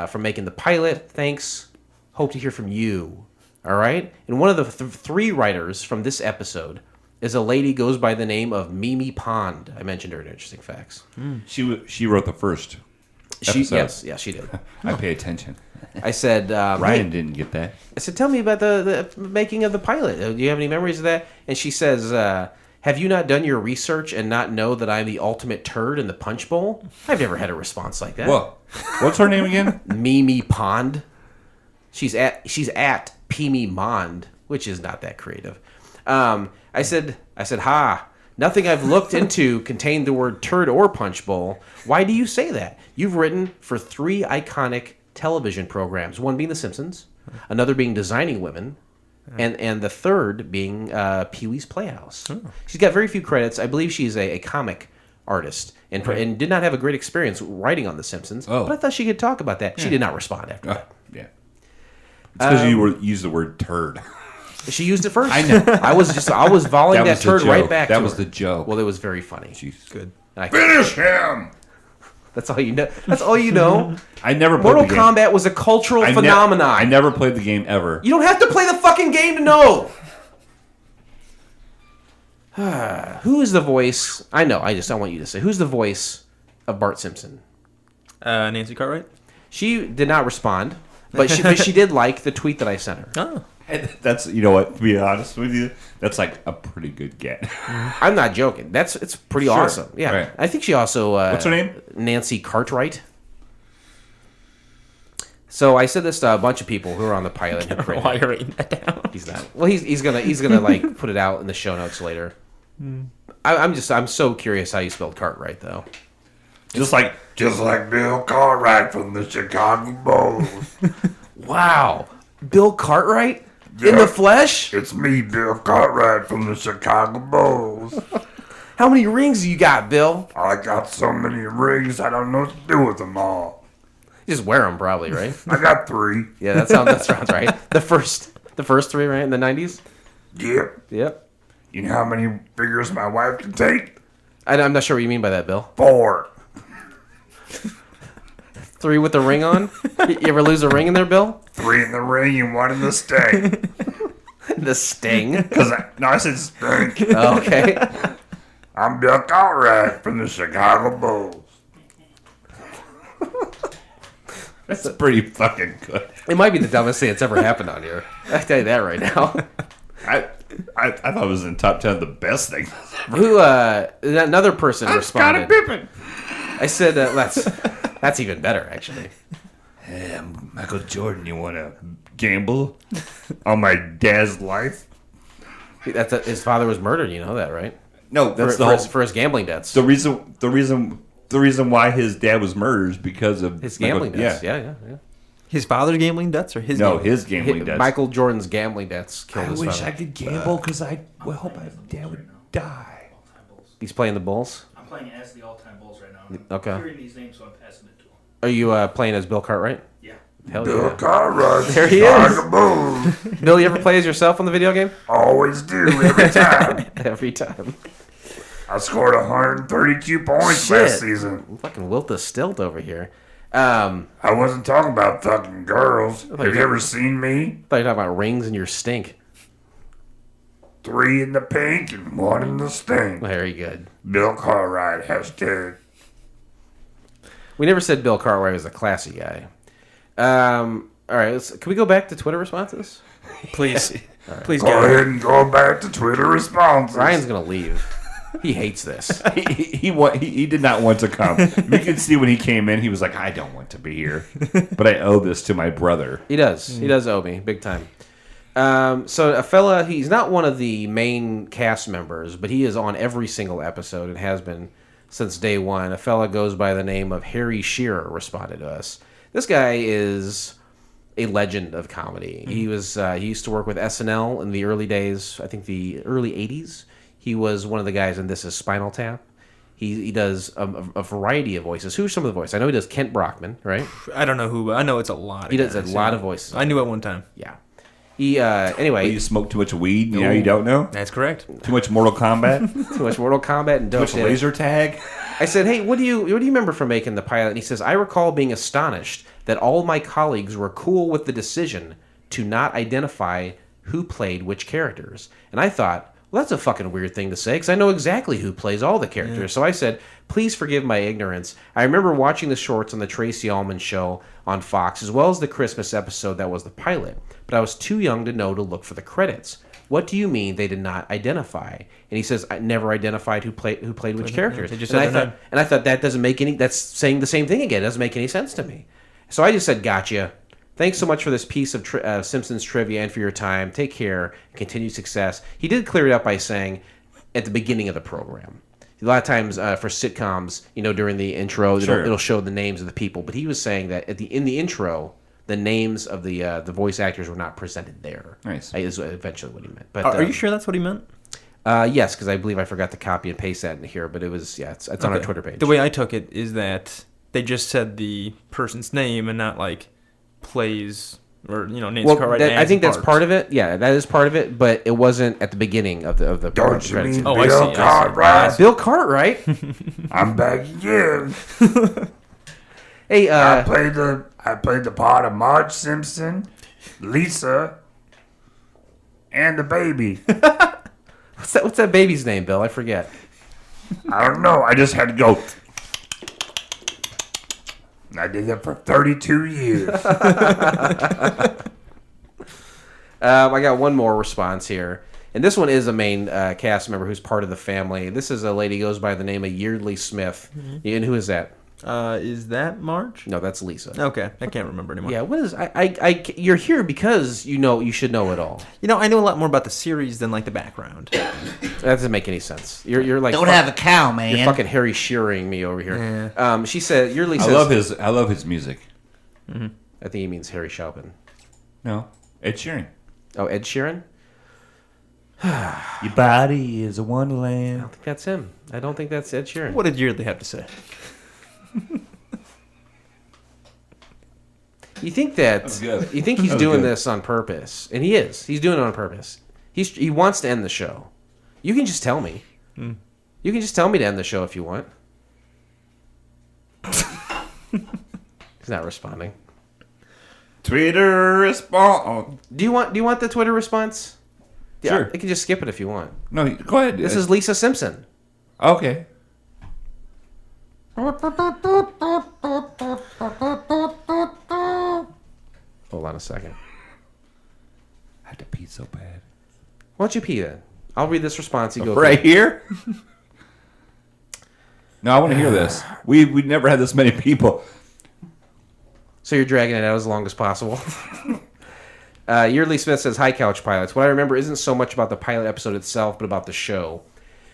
from making the pilot. Thanks. Hope to hear from you, all right? And one of the three writers from this episode is a lady goes by the name of Mimi Pond. I mentioned her in Interesting Facts. She wrote the first episode. Yes, she did. I pay attention. I said, Ryan hey, didn't get that. I said, tell me about the making of the pilot. Do you have any memories of that? And she says, have you not done your research and not know that I'm the ultimate turd in the punch bowl? I've never had a response like that. Whoa. What's her name again? Mimi Pond. She's at Pimi Mond, which is not that creative. I said, ha. Nothing I've looked into contained the word turd or punch bowl. Why do you say that? You've written for 3 iconic television programs, one being The Simpsons, another being Designing Women, and the third being Pee-wee's Playhouse. Oh. She's got very few credits. I believe she's a comic artist and did not have a great experience writing on The Simpsons. Oh. But I thought she could talk about that. She did not respond after that. Yeah. It's because you used the word turd. She used it first. I know. I was volleying that turd right back to her. That was the joke. Well, it was very funny. Jeez. Good. Finish him! That's all you know. That's all you know. I never played Mortal the game. Kombat was a cultural phenomenon. I never played the game ever. You don't have to play the fucking game to know. Who is the voice? I know. I want you to say. Who's the voice of Bart Simpson? Nancy Cartwright. She did not respond, but she did like the tweet that I sent her. Oh. That's, you know what, to be honest with you, that's like a pretty good get. I'm not joking. It's pretty awesome. Yeah. Right. I think she also... what's her name? Nancy Cartwright. So I said this to a bunch of people who are on the pilot. Why you're writing that down? He's not. Well, he's gonna like put it out in the show notes later. I'm so curious how you spelled Cartwright though. Just like Bill Cartwright from the Chicago Bulls. Wow, Bill Cartwright in the flesh. It's me, Bill Cartwright from the Chicago Bulls. How many rings you got, Bill? I got so many rings, I don't know what to do with them all. You just wear them, probably, right? I got 3. Yeah, that sounds right. The first 3, right, in the 90s. Yep. You know how many figures my wife can take? I'm not sure what you mean by that, Bill. 4. 3 with the ring on? You ever lose a ring in there, Bill? 3 in the ring and 1 in the sting. The sting? I said stink. Oh, okay. I'm Bill Cartwright from the Chicago Bulls. that's pretty fucking good. It might be the dumbest thing that's ever happened on here. I tell you that right now. I thought it was in top 10 of the best things. Who? Another person responded. Scottie Pippen. I said that's even better, actually. Hey, I'm Michael Jordan. You want to gamble on my dad's life? His father was murdered. You know that, right? No, that's for his gambling debts. The reason why his dad was murdered is because of his gambling debts. Yeah. His father's gambling debts or his? No, his gambling debts. Michael Jordan's gambling debts killed his father. I wish I could gamble because I hope my dad would die. He's playing the Bulls? I'm playing as the all-time Bulls right now. Okay. I'm hearing these names, so I'm passing it to him. Are you playing as Bill Cartwright? Yeah. Hell Bill yeah. Cartwright. There he is. Chicago Bulls. Bill, you ever play as yourself on the video game? Always do, every time. Every time. I scored 132 points last season. Fucking Wilt the Stilt over here. I wasn't talking about fucking girls. Have you ever seen me? I thought you were talking about rings and your stink. 3 in the pink and 1 in the stink. Very good. Bill Cartwright, hashtag. We never said Bill Cartwright was a classy guy. All right, can we go back to Twitter responses? Please. Right. Please go ahead and go back to Twitter responses. Ryan's going to leave. He hates this. He did not want to come. You could see when he came in, he was like, I don't want to be here. But I owe this to my brother. He does. He does owe me, big time. So a fella, he's not one of the main cast members, but he is on every single episode and has been since day one. A fella goes by the name of Harry Shearer responded to us. This guy is a legend of comedy. He used to work with SNL in the early days, I think the early 80s. He was one of the guys in This Is Spinal Tap. He does a variety of voices. Who's some of the voices? I know he does Kent Brockman, right? I don't know who, but I know it's a lot. He does a lot of voices. I knew at one time. Yeah. He anyway. You smoke too much weed. Now you don't know. That's correct. Too much Mortal Kombat. Too much Mortal Kombat and too much laser tag. I said, hey, what do you remember from making the pilot? And he says, I recall being astonished that all my colleagues were cool with the decision to not identify who played which characters. And I thought, well, that's a fucking weird thing to say because I know exactly who plays all the characters. Yeah. So I said, please forgive my ignorance. I remember watching the shorts on the Tracy Ullman show on Fox, as well as the Christmas episode that was the pilot. But I was too young to know to look for the credits. What do you mean they did not identify? And he says, I never identified who played which characters. And I thought that doesn't make any. That's saying the same thing again. It doesn't make any sense to me. So I just said, gotcha. Thanks so much for this piece of Simpsons trivia and for your time. Take care. Continued success. He did clear it up by saying at the beginning of the program. A lot of times for sitcoms, during the intro, it'll show the names of the people. But he was saying that in the intro, the names of the voice actors were not presented there. Nice. Is eventually what he meant. But Are you sure that's what he meant? Yes, because I believe I forgot to copy and paste that in here. But it was it's on our Twitter page. The way I took it is that they just said the person's name and not like plays or names. I think that's part of it. Yeah, that is part of it. But it wasn't at the beginning of the Don't you credits. mean Oh, I Bill see. Cartwright? Bill Cartwright. I'm back again. Hey, I played the part of Marge Simpson, Lisa, and the baby. what's that baby's name, Bill? I forget. I don't know. I just had to go. I did that for 32 years. I got one more response here. And this one is a main cast member who's part of the family. This is a lady who goes by the name of Yeardley Smith. Mm-hmm. And who is that? Is that Marge? No, that's Lisa. Okay, I can't remember anymore. Yeah, what is... you're here because you should know it all. I know a lot more about the series than like the background. That doesn't make any sense. You're like... Don't have a cow, man. You're fucking Harry Shearing me over here. Yeah. She said... Yeardley says... I love his music. Mm-hmm. I think he means Harry Sheldon. No, Ed Sheeran. Oh, Ed Sheeran? Your body is a wonderland. I don't think that's him. I don't think that's Ed Sheeran. What did Yeardley have to say? You think he's doing this on purpose, and he is. He's doing it on purpose. He wants to end the show. You can just tell me. You can just tell me to end the show if you want. He's not responding. Twitter response. Do you want the Twitter response? Sure. Yeah, I can just skip it if you want. No, go ahead. This is Lisa Simpson. Okay. Hold on a second. I had to pee so bad. Why don't you pee then? I'll read this response. You go right here. No, I want to hear this. We never had this many people. So you're dragging it out as long as possible. Yeardley Smith says, "Hi, Couch Pilots. What I remember isn't so much about the pilot episode itself, but about the show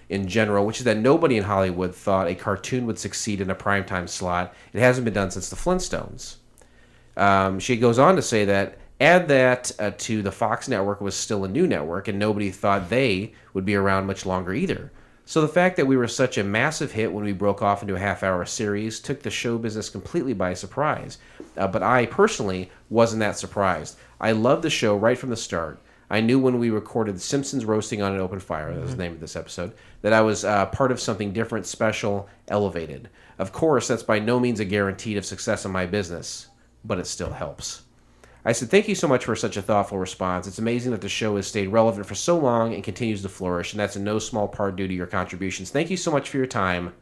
in general, which is that nobody in Hollywood thought a cartoon would succeed in a primetime slot. It hasn't been done since the Flintstones." She goes on to say that, add that to the Fox network was still a new network, and nobody thought they would be around much longer either. So the fact that we were such a massive hit when we broke off into a half-hour series took the show business completely by surprise. But I, personally, wasn't that surprised. I loved the show right from the start. I knew when we recorded Simpsons Roasting on an Open Fire, that was the name of this episode, that I was part of something different, special, elevated. Of course, that's by no means a guarantee of success in my business, but it still helps. I said, thank you so much for such a thoughtful response. It's amazing that the show has stayed relevant for so long and continues to flourish, and that's in no small part due to your contributions. Thank you so much for your time,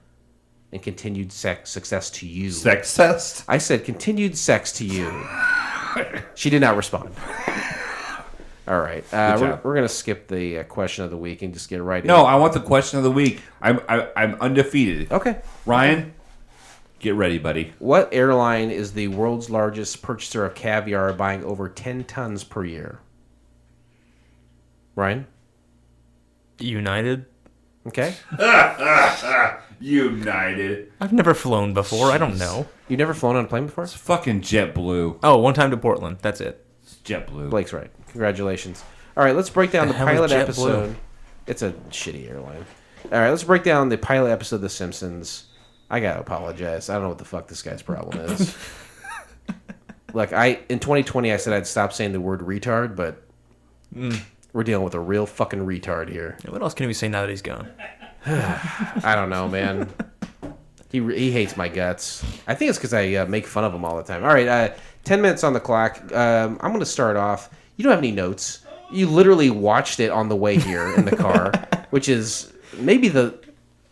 and continued success to you. Success? I said, continued sex to you. She did not respond. All right. We're going to skip the question of the week and just get right in. No, I want the question of the week. I'm undefeated. Okay. Ryan, get ready, buddy. What airline is the world's largest purchaser of caviar, buying over 10 tons per year? Ryan? United? Okay. United. I've never flown before. I don't know. You've never flown on a plane before? It's fucking JetBlue. Oh, one time to Portland. That's it. It's JetBlue. Blake's right. Congratulations. All right, let's break down the hell is pilot JetBlue? episode. It's a shitty airline. All right, let's break down the pilot episode of The Simpsons. I got to apologize. I don't know what the fuck this guy's problem is. Look, in 2020, I said I'd stop saying the word retard, but we're dealing with a real fucking retard here. What else can we say now that he's gone? I don't know, man. He hates my guts. I think it's because I make fun of him all the time. All right, 10 minutes on the clock. I'm going to start off. You don't have any notes. You literally watched it on the way here in the car, which is maybe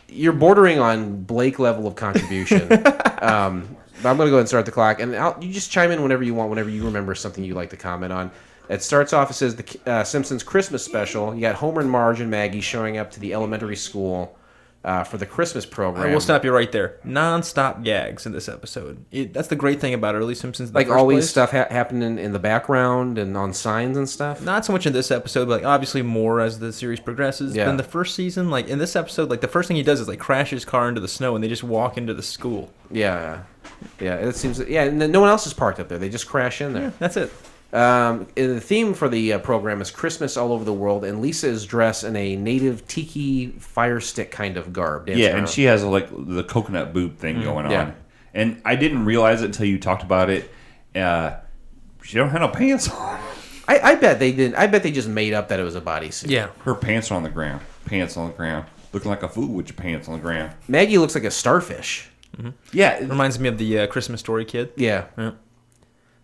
you're bordering on Blake level of contribution. But I'm going to go ahead and start the clock, and you just chime in whenever you want, whenever you remember something you'd like to comment on. It starts off, it says the Simpsons Christmas special. You got Homer and Marge and Maggie showing up to the elementary school for the Christmas program. I will stop you right there. Non-stop gags in this episode. That's the great thing about early Simpsons. In the Like first always place. stuff happening in the background and on signs and stuff. Not so much in this episode, but like obviously more as the series progresses. Yeah. Than the first season. Like in this episode, like the first thing he does is like crash his car into the snow, and they just walk into the school. Yeah. It seems. Yeah, and no one else is parked up there. They just crash in there. Yeah, that's it. The theme for the program is Christmas all over the world, and Lisa is dressed in a native tiki fire stick kind of garb. dancing Yeah, and around. she has like the coconut boot thing going on. yeah. And I didn't realize it until you talked about it. She don't have no pants on. I bet they didn't. I bet they just made up that it was a bodysuit. Yeah. Her pants are on the ground. Pants on the ground. Looking like a fool with your pants on the ground. Maggie looks like a starfish. Yeah. It reminds me of the Christmas Story kid. Yeah. Yeah.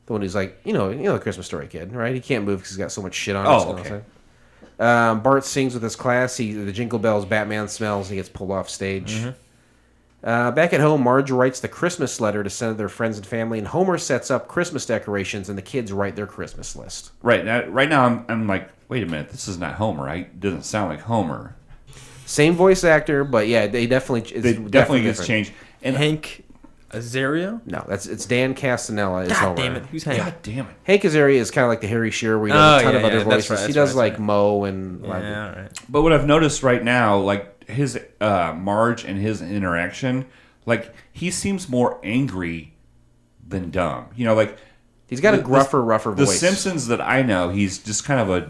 The one who's like, you know the Christmas Story kid, right? He can't move because he's got so much shit on. Oh, his okay. Bart sings with his class. The Jingle Bells Batman smells, and he gets pulled off stage. Back at home, Marge writes the Christmas letter to send to their friends and family, and Homer sets up Christmas decorations, and the kids write their Christmas list. Right now, I'm like, wait a minute, this is not Homer, right? It doesn't sound like Homer. Same voice actor, but yeah, they definitely Definitely gets different. changed. And Hank Azaria? No, it's Dan Castanella is God Homer. damn it. Who's Hank? God damn it. Hank Azaria is kind of like the Harry Shearer, where he does a ton of other that's voices. right, he that's does right, like that's right. Moe and Yeah, all right. But what I've noticed right now, like his Marge and his interaction, like he seems more angry than dumb. You know, like he's got a rougher the voice. Simpsons that I know, he's just kind of a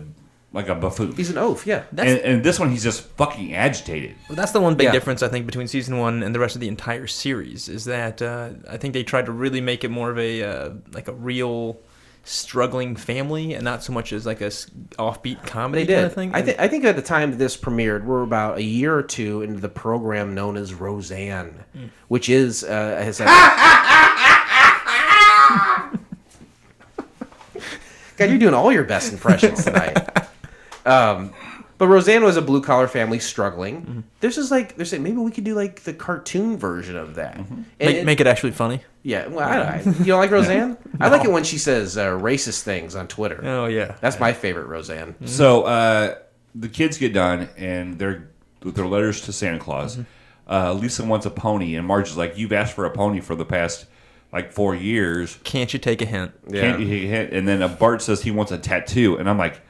buffoon. He's an oaf, yeah. And this one, he's just fucking agitated. Well, that's the one big Yeah. difference, I think, between season one and the rest of the entire series, is that I think they tried to really make it more of a like a real struggling family, and not so much as like a offbeat comedy They kind did. of thing. I think at the time this premiered, we're about a year or two into the program known as Roseanne, which is has God, you're doing all your best impressions tonight. But Roseanne was a blue collar family struggling. There's they're saying maybe we could do like the cartoon version of that. And make it actually funny. yeah, well, you don't like Roseanne? I like it when she says racist things on Twitter. Oh yeah, That's my favorite Roseanne. So the kids get done, and they're with their letters to Santa Claus. Lisa wants a pony, and Marge is like, "You've asked for a pony for the past like 4 years. Can't you take a hint? Can't you take a hint?" And then Bart says he wants a tattoo, and I'm like,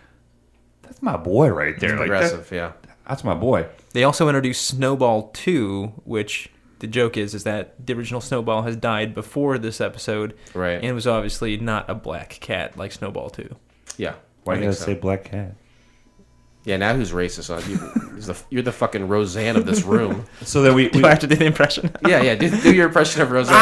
"That's my boy right there. Like, Progressive, yeah. that's my boy." They also introduced Snowball 2, which the joke is that the original Snowball has died before this episode, Right. and was obviously not a black cat like Snowball 2. Yeah. Why I you think gotta say black cat? Yeah, now who's racist on you? You're the fucking Roseanne of this room. So then we Do I have to do the impression? Yeah. Do your impression of Roseanne.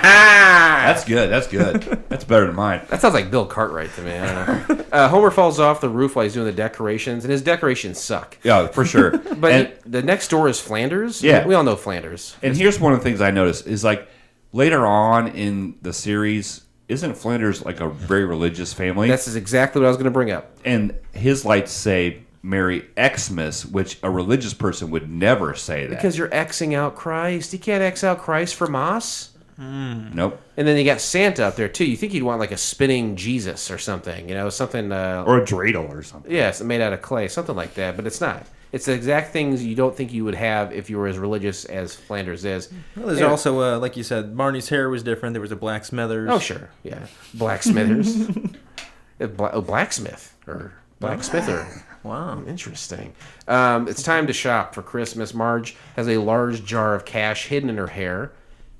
that's good. That's good. That's better than mine. That sounds like Bill Cartwright to me. I don't know. Homer falls off the roof while he's doing the decorations, and his decorations suck. Yeah, for sure. But the next door is Flanders. Yeah. We all know Flanders. And here's one of the things I noticed is like later on in the series, isn't Flanders like a very religious family? That's exactly what I was going to bring up. And his lights say Merry Xmas, which a religious person would never say that. Because you're Xing out Christ. You can't X out Christ for Moss. Nope. And then you got Santa up there, too. You think you'd want like a spinning Jesus or something. You know, something... Or a dreidel or something. yeah, it's made out of clay. Something like that. But it's not. It's the exact things you don't think you would have if you were as religious as Flanders is. Well, there's Yeah. also, like you said, Barney's hair was different. There was a blacksmithers. Oh, sure. Yeah. Blacksmithers. Blacksmith. Or blacksmither. Wow. Interesting. It's time to shop for Christmas. Marge has a large jar of cash hidden in her hair.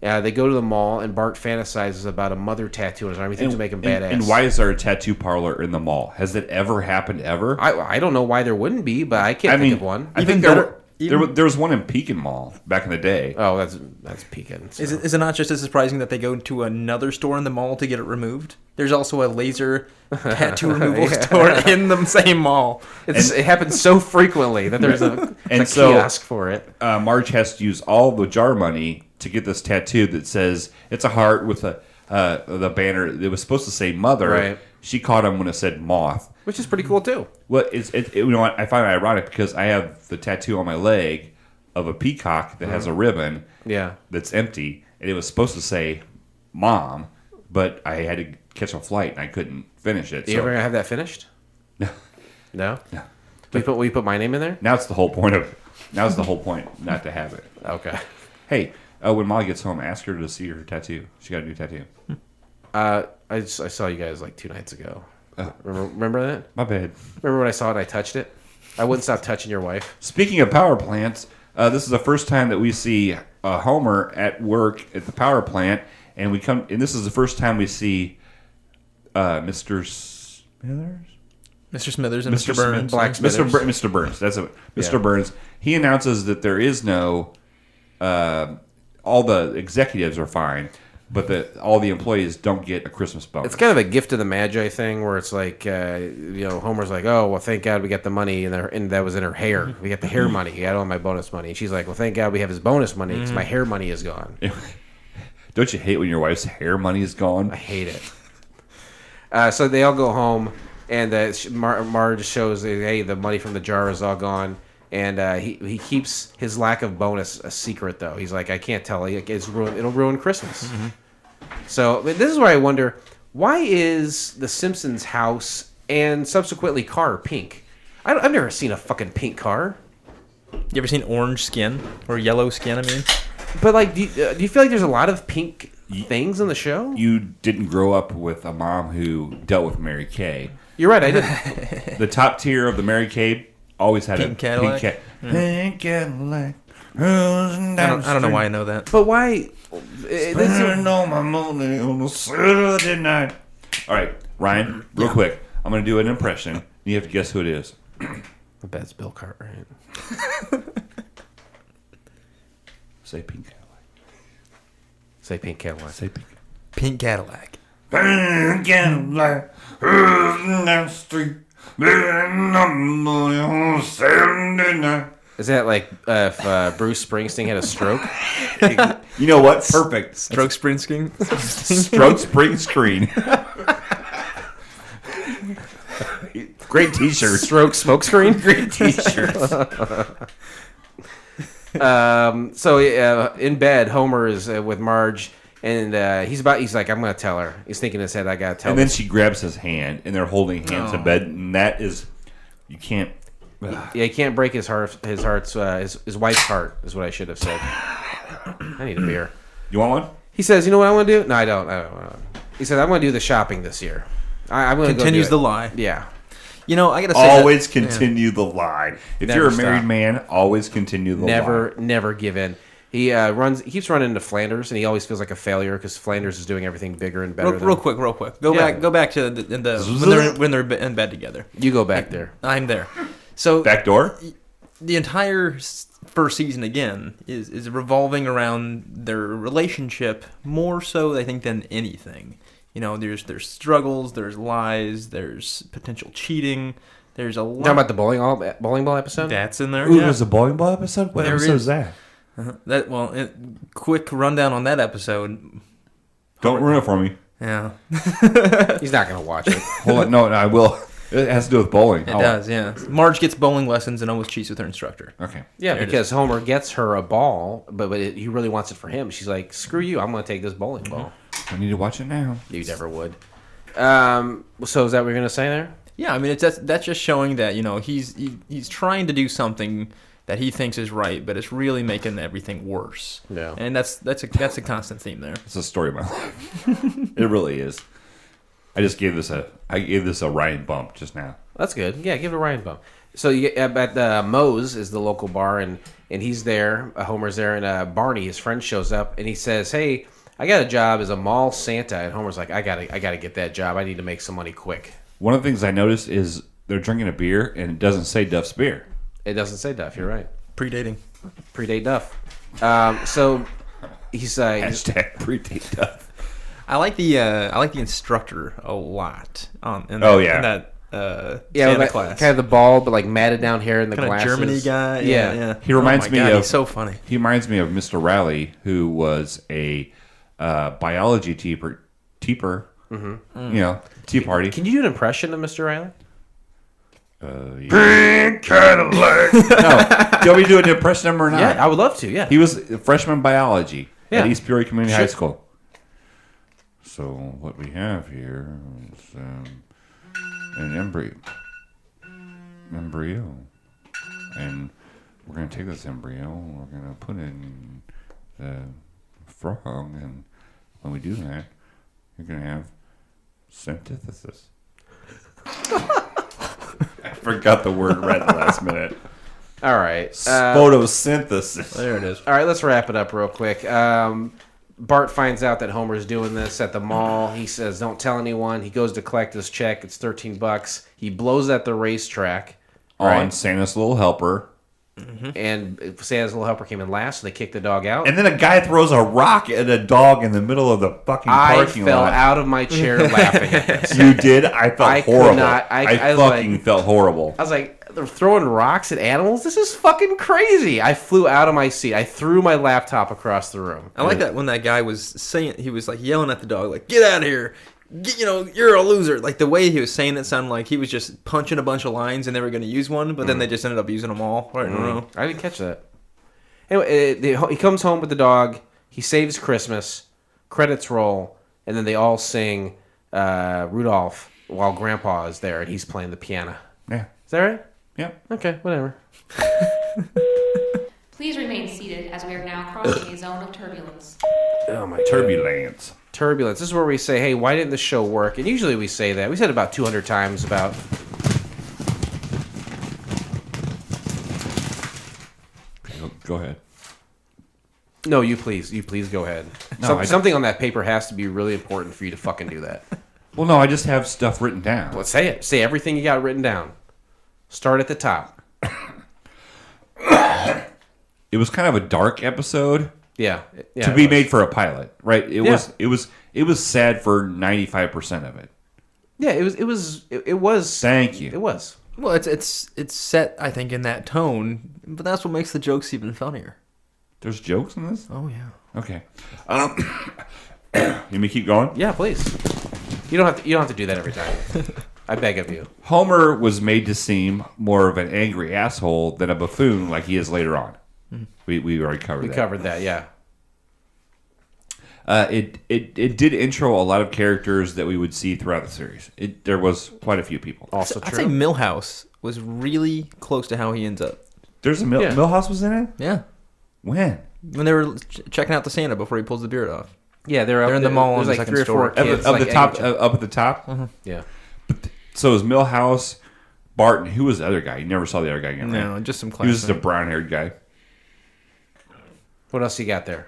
They go to the mall, and Bart fantasizes about a mother tattoo on his arm. He thinks to make him badass. And why is there a tattoo parlor in the mall? Has it ever happened ever? I don't know why there wouldn't be, but I can't think of one. I Even think better- there was one in Pekin Mall back in the day. Oh, that's peeking. So. Is it not just as surprising that they go to another store in the mall to get it removed? There's also a laser tattoo removal store in the same mall. It happens so frequently that there's a kiosk for it. Marge has to use all the jar money to get this tattoo that says it's a heart with the banner. It was supposed to say mother. Right. She caught him when it said moth. Which is pretty cool, too. Well, you know what? I find it ironic because I have the tattoo on my leg of a peacock that has a ribbon Yeah. that's empty, and it was supposed to say mom, but I had to catch a flight and I couldn't finish it. You ever gonna have that finished? No. No? Will you put my name in there? Now it's the whole point of Now's the whole point, not to have it. Okay. Hey, when Molly gets home, ask her to see her tattoo. She got a new tattoo. I saw you guys like 2 nights ago. Remember that? My bad. Remember when I saw it and I touched it? I wouldn't stop touching your wife. Speaking of power plants, this is the first time that we see Homer at work at the power plant, and this is the first time we see Mr. Smithers. Mr. Smithers and Mr. Smith- Burns. Black Smithers. Mr. Burns. That's it. Mr. Yeah. Burns. He announces that there is no. All the executives are fine, but all the employees don't get a Christmas bonus. It's kind of a gift of the Magi thing where it's like, Homer's like, oh, well, thank God we got the money, and that was in her hair. We got the hair money. I don't have my bonus money. And she's like, well, thank God we have his bonus money because my hair money is gone. Don't you hate when your wife's hair money is gone? I hate it. So they all go home, and Marge shows, hey, the money from the jar is all gone. And he keeps his lack of bonus a secret, though. He's like, I can't tell. It'll ruin Christmas. Mm-hmm. So this is where I wonder, why is the Simpsons house and subsequently car pink? I've never seen a fucking pink car. You ever seen orange skin or yellow skin? I mean, But like, do you feel like there's a lot of pink things on the show? You didn't grow up with a mom who dealt with Mary Kay. You're right, I didn't. The top tier of the Mary Kay always had Pink Cadillac? Pink Cadillac. I don't know why I know that. But why? Spending all my money on a Saturday night. All right, Ryan, real quick. I'm going to do an impression. You have to guess who it is. I bet it's Bill Cartwright. Say Pink Cadillac. Say Pink Cadillac. Say Pink. Pink Cadillac. Pink Cadillac, down the street, spending all my money on Saturday night. Is that like if Bruce Springsteen had a stroke? You know what? Perfect. Stroke Springsteen. Stroke spring screen. Great t-shirts. Stroke smokescreen? Great t-shirts. So in bed, Homer is with Marge, and he's like, I'm going to tell her. He's thinking in his head, I got to tell her. And then she grabs his hand, and they're holding hands in bed, and that is, you can't. Yeah, he can't break his wife's heart, is what I should have said. I need a beer. You want one? He says, you know what I want to do? No, I don't. He says, I'm going to do the shopping this year. I'm going to Continues go do the it. lie. Yeah. You know, I gotta say Always that, continue the lie. If Never you're a married stop. man, always continue the lie. Never give in. He keeps running into Flanders, and he always feels like a failure because Flanders is doing everything bigger and better. Real quick. Go back to when they're in bed together. You go back there. I'm there. So Back door? the entire first season again is revolving around their relationship more so, I think, than anything. You know, there's struggles, there's lies, there's potential cheating. There's a lot. Talking about the bowling ball episode? That's in there. Ooh, yeah. there's a bowling ball episode? What There episode is. is that? Quick rundown on that episode. Don't ruin it for me. Yeah, He's not going to watch it. Hold on. No, I will. It has to do with bowling. it does. Yeah, Marge gets bowling lessons and almost cheats with her instructor. Okay. Yeah, There it because Homer gets her a ball, but he really wants it for him. She's like, screw you, I'm going to take this bowling ball. I need to watch it now. You never would. So is that what you're going to say there? Yeah, I mean that's just showing that, you know, he's trying to do something that he thinks is right, but it's really making everything worse. Yeah. And that's a constant theme there. It's a story of my life. It really is. I gave this a Ryan bump just now. That's good. Yeah, give it a Ryan bump. So you get at Moe's is the local bar, and he's there. Homer's there, and Barney, his friend, shows up, and he says, "Hey, I got a job as a mall Santa." And Homer's like, "I gotta get that job. I need to make some money quick." One of the things I noticed is they're drinking a beer, and it doesn't say Duff's beer. It doesn't say Duff. You're right. Predating. Predate Duff. So he's Hashtag predate Duff. I like the instructor a lot. In Oh, yeah. in that yeah, Santa like, class. kind of the bald but like matted down hair and the kind of glasses. Germany guy. Yeah. Yeah. He reminds Oh my me God, of- he's so funny. He reminds me of Mr. Rowley, who was a biology teaper. Mm-hmm. You know, Tea Party. Can you do an impression of Mr. Riley? Pink Cadillac. No, do you want me to do an impression of him or not? Yeah, I would love to. Yeah. He was a freshman biology Yeah. at East Peoria Community High Sure. School. So what we have here is an embryo, and we're going to take this embryo, we're going to put in the frog, and when we do that, you're going to have synthesis. I forgot the word right at the last minute. All right. Photosynthesis. There it is. All right, let's wrap it up real quick. Bart finds out that Homer's doing this at the mall. He says, don't tell anyone. He goes to collect his check. It's $13. He blows at the racetrack. On Santa's Little Helper. Mm-hmm. And Santa's Little Helper came in last, so they kicked the dog out. And then a guy throws a rock at a dog in the middle of the fucking parking lot. I fell out of my chair laughing at this. You did? I felt horrible. I fucking felt horrible. I was like, they're throwing rocks at animals? This is fucking crazy. I flew out of my seat. I threw my laptop across the room. I like that when that guy was saying, he was like yelling at the dog, like, get out of here. You're a loser. Like the way he was saying it sounded like he was just punching a bunch of lines and they were going to use one, but then they just ended up using them all right in a row. I didn't catch that. Anyway, he comes home with the dog. He saves Christmas. Credits roll. And then they all sing Rudolph while Grandpa is there and he's playing the piano. Yeah. Is that right? Yeah. Okay, whatever. Please remain seated as we are now crossing a zone of turbulence. Oh my Turbulence. Turbulence. This is where we say, hey, why didn't the show work? And usually we say that. We said it about 200 times about... Go ahead. No, you please go ahead. No, something on that paper has to be really important for you to fucking do that. Well, no, I just have stuff written down. Let's say it. Say everything you got written down. Start at the top. It was kind of a dark episode. Yeah. To be made for a pilot, right? It was sad for 95% of it. Yeah, it was. Thank you. It was. Well, it's set, I think, in that tone, but that's what makes the jokes even funnier. There's jokes in this? Oh, yeah. Okay. You may keep going? Yeah, please. You don't have to do that every time. I beg of you. Homer was made to seem more of an angry asshole than a buffoon like he is later on. We already covered that. We covered that, yeah. It did intro a lot of characters that we would see throughout the series. There was quite a few people. Also I'd true. say Milhouse was really close to how he ends up. There's a Milhouse was in it? Yeah. When they were checking out the Santa before he pulls the beard off. Yeah, they're in the mall on the like second 3 or 4 story. kids. up like the top, up at the top. Mm-hmm. Yeah. So it was Milhouse, Barton. Who was the other guy? You never saw the other guy again, right? No, just some He was just a classic. brown-haired guy. What else you got there?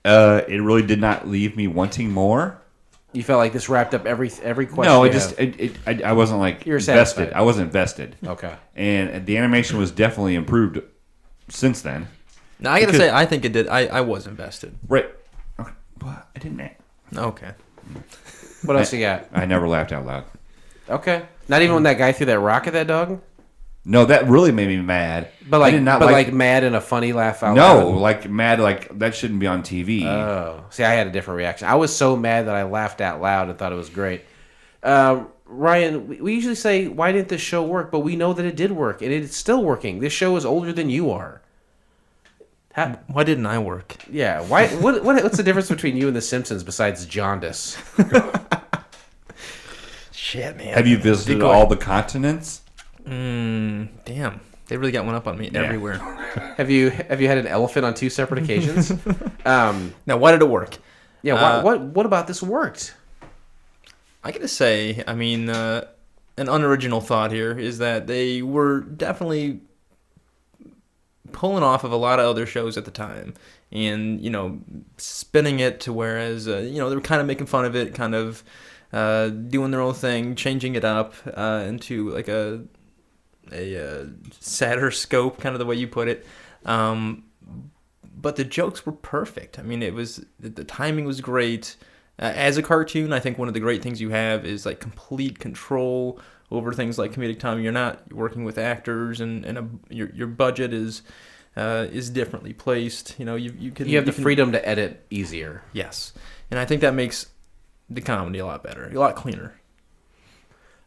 It really did not leave me wanting more. You felt like this wrapped up every question. No, you have. I wasn't like You're invested. satisfied. I wasn't invested. Okay. And the animation was definitely improved since then. Now, I gotta say, I think it did. I was invested. Right. Okay. Well, I didn't. Okay. What else you got? I never laughed out loud. Okay. Not even when that guy threw that rock at that dog? No, that really made me mad. But like, I did not like mad and a funny laugh out loud? No, like mad, like that shouldn't be on TV. Oh. See, I had a different reaction. I was so mad that I laughed out loud and thought it was great. Ryan, we usually say, why didn't this show work? But we know that it did work, and it's still working. This show is older than you are. Why didn't I work? Yeah. Why? What's the difference between you and The Simpsons besides jaundice? Shit, man. Have you visited all the continents? Damn. They really got one up on me everywhere. Have you had an elephant on 2 separate occasions? Now, why did it work? Yeah. What about this worked? I gotta say, I mean, an unoriginal thought here is that they were definitely pulling off of a lot of other shows at the time, and spinning it to whereas they were kind of making fun of it, kind of doing their own thing, changing it up into like a sadder scope, kind of the way you put it. But the jokes were perfect. I mean, the timing was great. As a cartoon, I think one of the great things you have is like complete control over things like comedic timing. You're not working with actors, and your budget is differently placed. You have the freedom to edit easier. Yes, and I think that makes the comedy a lot better, a lot cleaner.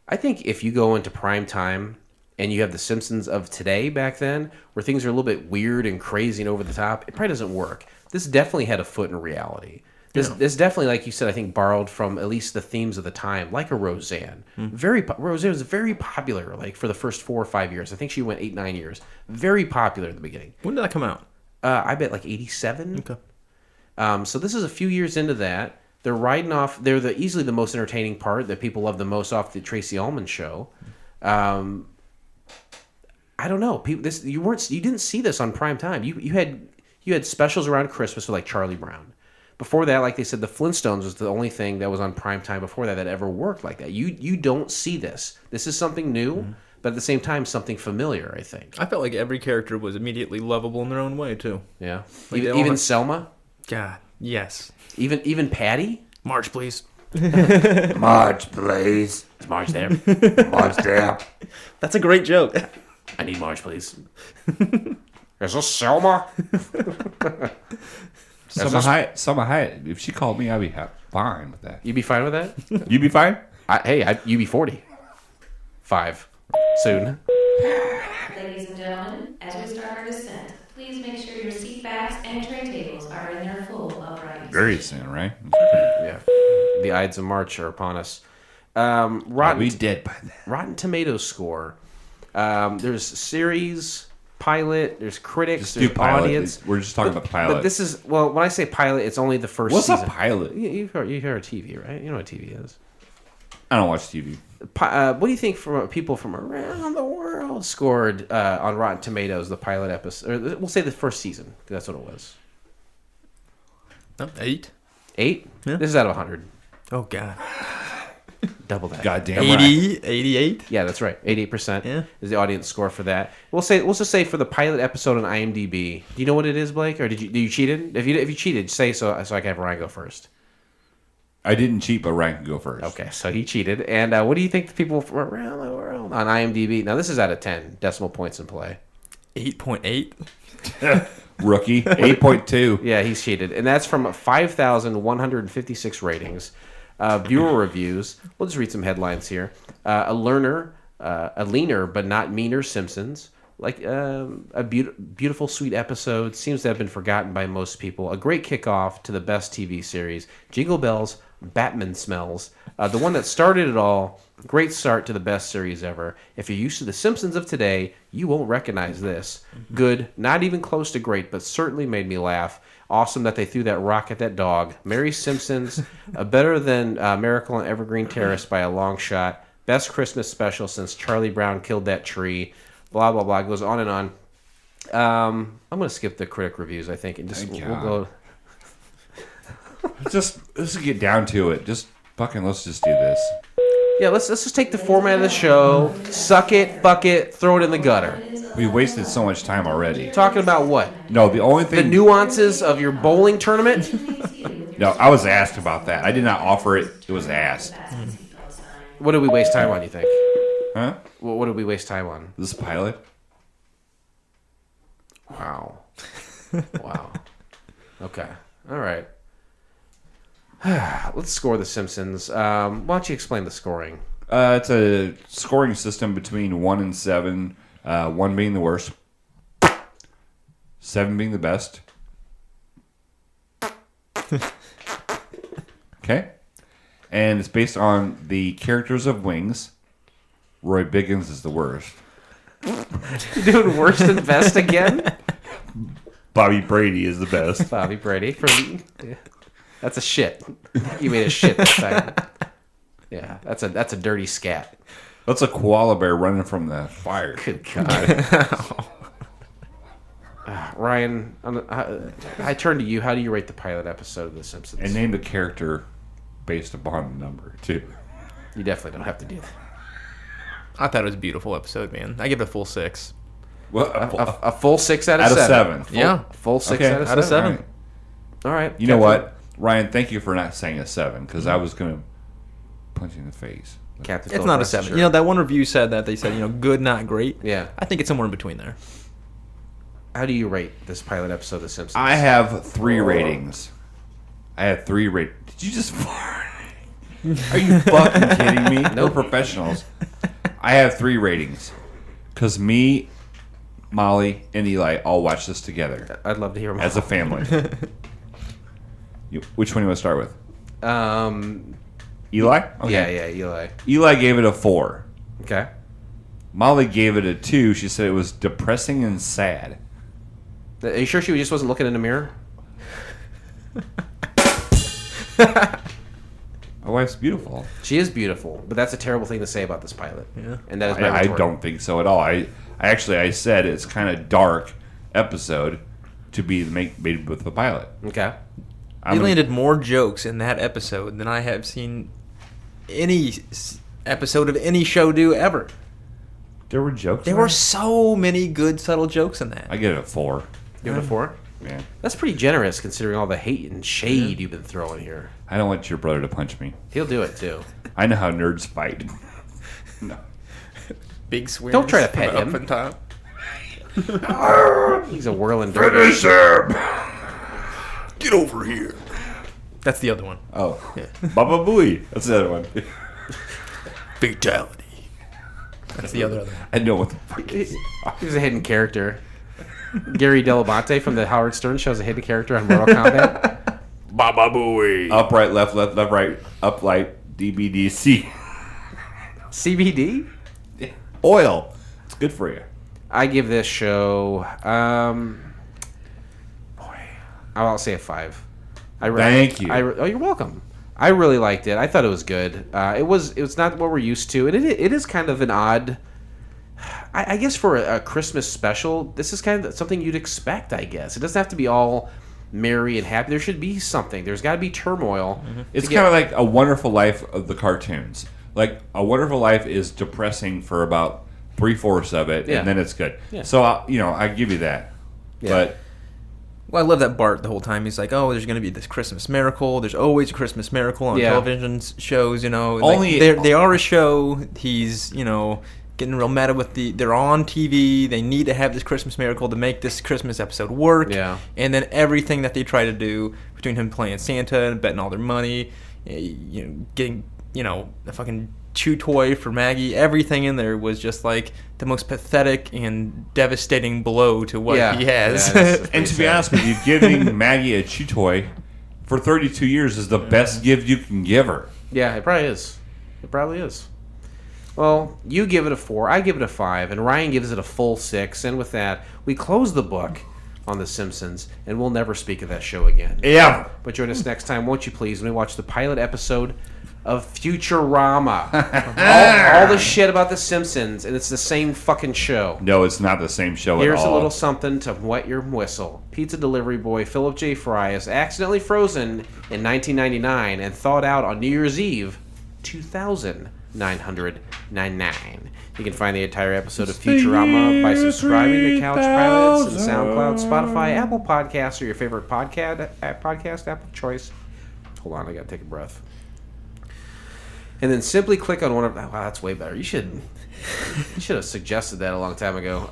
I think if you go into prime time and you have the Simpsons of today back then, where things are a little bit weird and crazy and over the top, it probably doesn't work. This definitely had a foot in reality. This definitely, like you said, I think borrowed from at least the themes of the time, like a Roseanne. Roseanne was very popular, like for the first 4 or 5 years. I think she went 8, 9 years. Very popular in the beginning. When did that come out? I bet like 87. Okay. So this is a few years into that. They're riding off. They're easily the most entertaining part that people love the most off the Tracy Ullman show. I don't know. You didn't see this on prime time. You had specials around Christmas for like Charlie Brown. Before that, like they said, the Flintstones was the only thing that was on prime time before that ever worked like that. You don't see this. This is something new, but at the same time, something familiar, I think. I felt like every character was immediately lovable in their own way, too. Yeah. Like even Selma? God, yes. Even Patty? Marge, please. Marge, please. Is Marge there? Marge there. That's a great joke. I need Marge, please. Is this Selma? Selma Hayek. If she called me, I'd be fine with that. You be fine with that? You be fine? You be 40. 5. Soon. Ladies and gentlemen, as we start our descent, please make sure your seat backs and tray tables are in their full upright. Very soon, right? Yeah. The Ides of March are upon us. We dead by then. Rotten Tomatoes score. There's series, pilot, there's critics, Just do there's pilot. audience. We're just talking about pilot. But this is, well, when I say pilot, it's only the first What's season. a pilot? You hear a TV, right? You know what TV is. I don't watch TV. What do you think from people from around the world scored on Rotten Tomatoes, the pilot episode? Or we'll say the first season, because that's what it was. 8? 8? Yeah. This is out of 100. Oh, God. Double that. Goddamn 80, 88? Yeah, that's right. 88% Yeah. is the audience score for that. We'll just say for the pilot episode on IMDb. Do you know what it is, Blake? Or did you cheated? If you cheated, say so I can have Ryan go first. I didn't cheat, but Ryan can go first. Okay, so he cheated. And what do you think the people from around the world on IMDb? Now this is out of 10 decimal points in play. 8.8? Rookie, 8.2. Yeah, he's cheated, and that's from 5,156 ratings. Viewer reviews. We'll just read some headlines here. A leaner but not meaner Simpsons. Like a beautiful, sweet episode. Seems to have been forgotten by most people. A great kickoff to the best TV series. Jingle Bells, Batman Smells. The one that started it all. Great start to the best series ever. If you're used to the Simpsons of today, you won't recognize this. Good, not even close to great, but certainly made me laugh. Awesome that they threw that rock at that dog. Mary Simpsons, better than Miracle on Evergreen Terrace by a long shot. Best Christmas special since Charlie Brown killed that tree. Blah, blah, blah. It goes on and on. I'm going to skip the critic reviews, I think, and just we'll go. Let's get down to it. Let's just do this. Yeah, let's just take the format of the show, suck it, fuck it, throw it in the gutter. We wasted so much time already. Talking about what? No, the only The thing... nuances of your bowling tournament? No, I was asked about that. I did not offer it. It was asked. What did we waste time on, you think? Huh? What did we waste time on? This pilot? Wow. Wow. Okay. All right. Let's score The Simpsons. Why don't you explain the scoring? It's a scoring system between 1 and 7. 1 being the worst. 7 being the best. Okay? And it's based on the characters of Wings. Roy Biggins is the worst. You're doing worst and best again? Bobby Brady is the best. Bobby Brady. That's a shit. You made a shit this time. Yeah, that's a dirty scat. That's a koala bear running from the fire. Good God. Ryan, I turn to you. How do you rate the pilot episode of The Simpsons? And name the character based upon the number, too. You definitely don't have to do that. I thought it was a beautiful episode, man. I give it a full 6. Well, A full 6 out of 7. Yeah. Full 6 Okay, out of 7. Right. All right. You know what? Ryan, thank you for not saying a 7, because I was going to punch you in the face. Captain It's Philip, not a rest 7. assured. You know, that one review said that. They said, good, not great. Yeah. I think it's somewhere in between there. How do you rate this pilot episode of The Simpsons? I have 3 ratings. Did you just fart? Are you fucking kidding me? No professionals. I have 3 ratings. Because me, Molly, and Eli all watch this together I'd love to hear more. as a family. Which one do you want to start with? Eli? Okay. Yeah, Eli. Eli gave it a 4. Okay. Molly gave it a 2. She said it was depressing and sad. Are you sure she just wasn't looking in the mirror? My wife's beautiful. She is beautiful, but that's a terrible thing to say about this pilot. Yeah. And that is my I retort. don't think so at all. I said it's kind of dark episode to be made with the pilot. Okay. They landed more jokes in that episode than I have seen any episode of any show do ever. There were jokes. There were so many good, subtle jokes in that. I get it a 4. Give it a 4? Yeah. That's pretty generous considering all the hate and shade you've been throwing here. I don't want your brother to punch me. He'll do it too. I know how nerds fight. No. Big swears. Don't try to pet from him. Up on top. He's a whirling dervish. Finish him! Get over here. That's the other one. Oh. Yeah. Baba Booey. That's the other one. Fatality. That's the other one. I know what the fuck is. He's a hidden character. Gary Delabate from the Howard Stern Show is a hidden character on Mortal Kombat. Baba Booey. Up, right, left, right. Up, light, DBDC. CBD? Oil. It's good for you. I give this show, I'll say a 5. Thank you. Oh, you're welcome. I really liked it. I thought it was good. It was not what we're used to, and it is kind of an odd. I guess for a Christmas special, this is kind of something you'd expect. I guess it doesn't have to be all merry and happy. There should be something. There's got to be turmoil. Mm-hmm. It's kind of like A Wonderful Life of the cartoons. Like A Wonderful Life is depressing for about 3/4 of it, Yeah. and then it's good. Yeah. So I give you that. Yeah. But Well, I love that Bart the whole time. He's like, "Oh, there's going to be this Christmas miracle. There's always a Christmas miracle on Yeah. television shows. You know, Only- they are a show. He's getting real meta with they're on TV. They need to have this Christmas miracle to make this Christmas episode work. Yeah. And then everything that they try to do between him playing Santa and betting all their money, getting a fucking chew toy for Maggie. Everything in there was just like the most pathetic and devastating blow to what he has. Yeah, it's and to be honest with you, giving Maggie a chew toy for 32 years is the best gift you can give her. Yeah, it probably is. It probably is. Well, you give it a 4, I give it a 5, and Ryan gives it a full 6. And with that, we close the book on The Simpsons, and we'll never speak of that show again. Yeah. But join us next time, won't you please, when we watch the pilot episode of Futurama. all the shit about The Simpsons, and it's the same fucking show. No, it's not the same show Here's at all. a little something to wet your whistle. Pizza delivery boy Philip J. Fry is accidentally frozen in 1999 and thawed out on New Year's Eve 2999. You can find the entire episode of Futurama by subscribing to Couch Pilots and SoundCloud, Spotify, Apple Podcasts, or your favorite podcast app of choice. Hold on, I gotta take a breath. And then simply click on one of... Wow, that's way better. You should have suggested that a long time ago.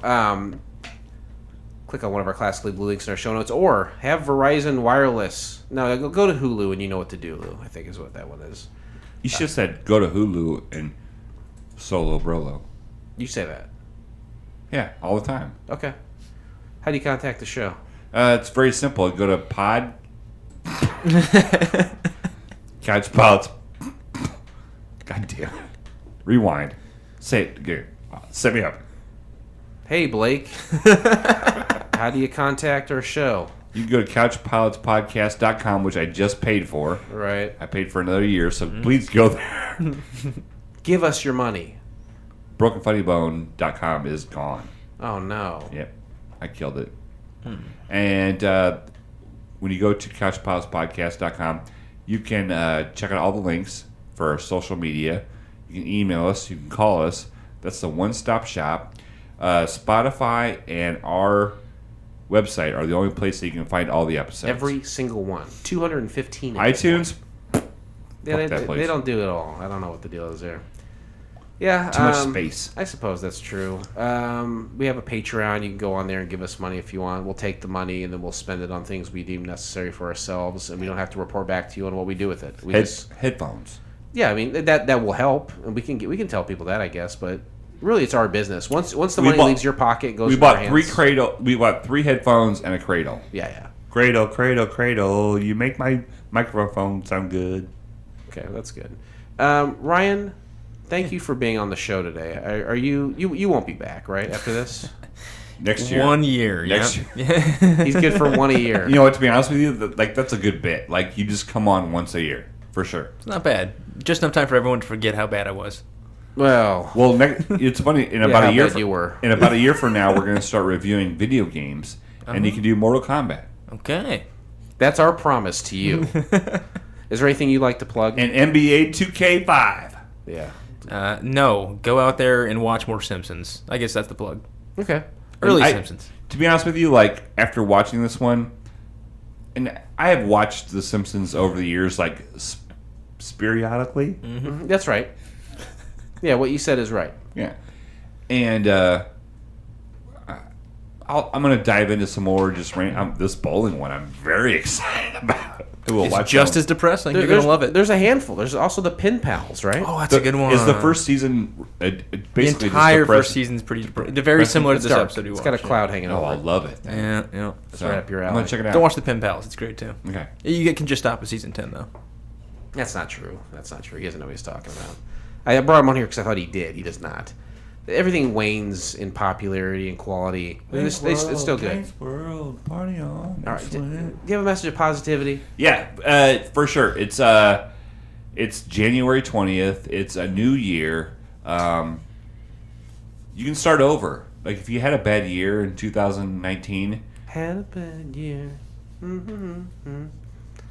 Click on one of our classically blue links in our show notes, or have Verizon Wireless. No, go to Hulu and you know what to do, Lou, I think is what that one is. You should have said go to Hulu and Solo Brolo. You say that. Yeah, all the time. Okay. How do you contact the show? It's very simple. Go to Pod... Couch Pilots... God damn it. Rewind. Say it again. Set me up. Hey, Blake. How do you contact our show? You can go to couchpilotspodcast.com, which I just paid for. Right. I paid for another year, so please go there. Give us your money. BrokenFunnyBone.com is gone. Oh, no. Yep. I killed it. And when you go to couchpilotspodcast.com, you can check out all the links for our social media. You can email us. You can call us. That's the one-stop shop. Spotify and our website are the only place that you can find all the episodes. Every single one. 215. iTunes, Yeah, that place. they don't do it all. I don't know what the deal is there. Yeah. too much space. I suppose that's true. We have a Patreon. You can go on there and give us money if you want. We'll take the money and then we'll spend it on things we deem necessary for ourselves, and we don't have to report back to you on what we do with it. Headphones. Yeah, I mean that will help, and we can tell people that, I guess, but really it's our business. Once the money leaves your pocket, it goes We in our bought hands. We bought 3 headphones and a cradle. Yeah. Cradle, cradle, cradle. You make my microphone sound good. Okay, that's good. Ryan, thank you for being on the show today. Are you won't be back, right, after this? Next year. 1 year. Next year. He's good for 1 a year. You know what? To be honest with you, that's a good bit. Like, you just come on once a year for sure. It's not bad. Just enough time for everyone to forget how bad I was. Well, it's funny. In yeah, about how a year, bad you were. In about a year from now, we're going to start reviewing video games, and you can do Mortal Kombat Okay. That's our promise to you. Is there anything you'd like to plug? and NBA 2K5. Yeah. No, go out there and watch more Simpsons. I guess that's the plug. Okay. Early I- Simpsons. To be honest with you, like after watching this one, and I have watched The Simpsons over the years, like periodically. Mhm. That's right. Yeah, what you said is right. Yeah, and I'm going to dive into some more. This bowling one, I'm very excited about. We'll It's watch just that as depressing. You're There's- going to love it. There's a handful. There's also the Pin Pals, right? Oh, that's a good one. Is the first season The basically entire just first season's pretty depressing. They're very similar to It's this dark. episode you It's watched. got a cloud hanging Oh, over I it. love it. Yeah, yeah. That's right up your I'm alley. gonna check it out. Don't watch the Pen Pals. It's great, too. Okay. You can just stop at season 10, though. That's not true. That's not true. He doesn't know what he's talking about. I brought him on here because I thought he did. He does not. Everything wanes in popularity and quality. It's still good. Thanks, world. Party on. All right. Do you have a message of positivity? Yeah, for sure. It's January 20th. It's a new year. You can start over. Like if you had a bad year in 2019, Had a bad year. Mm-hmm.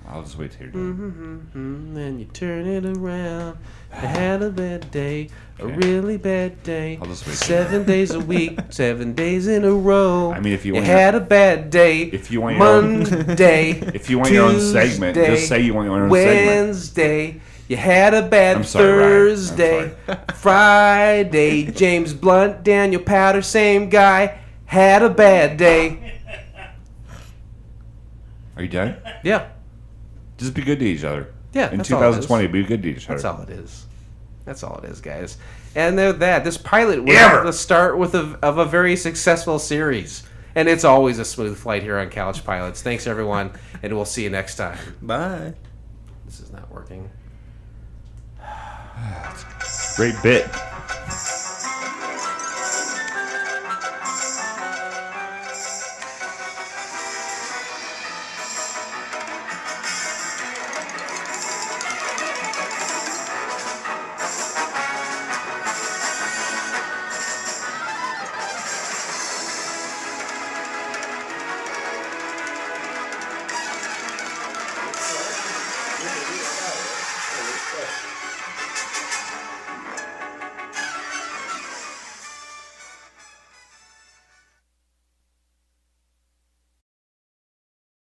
I'll just wait till you're done. Mm-hmm. And you turn it around. I had a bad day. A really bad day. I'll just wait. 7 days a week. 7 days in a row. I mean, if you You want had a bad day. If you want your own- Monday. If you want your own segment, Tuesday, just say you want your own segment. Wednesday. You had a bad I'm sorry, Ryan. I'm Thursday. Friday. James Blunt, Daniel Powder, same guy. Had a bad day. Are you done? Yeah. Just be good to each other. Yeah, In that's all it is. 2020, be good to each other. That's all it is. That's all it is, guys. And this pilot was Yeah. the start of a very successful series. And it's always a smooth flight here on Couch Pilots. Thanks, everyone, and we'll see you next time. Bye. This is not working. Great bit.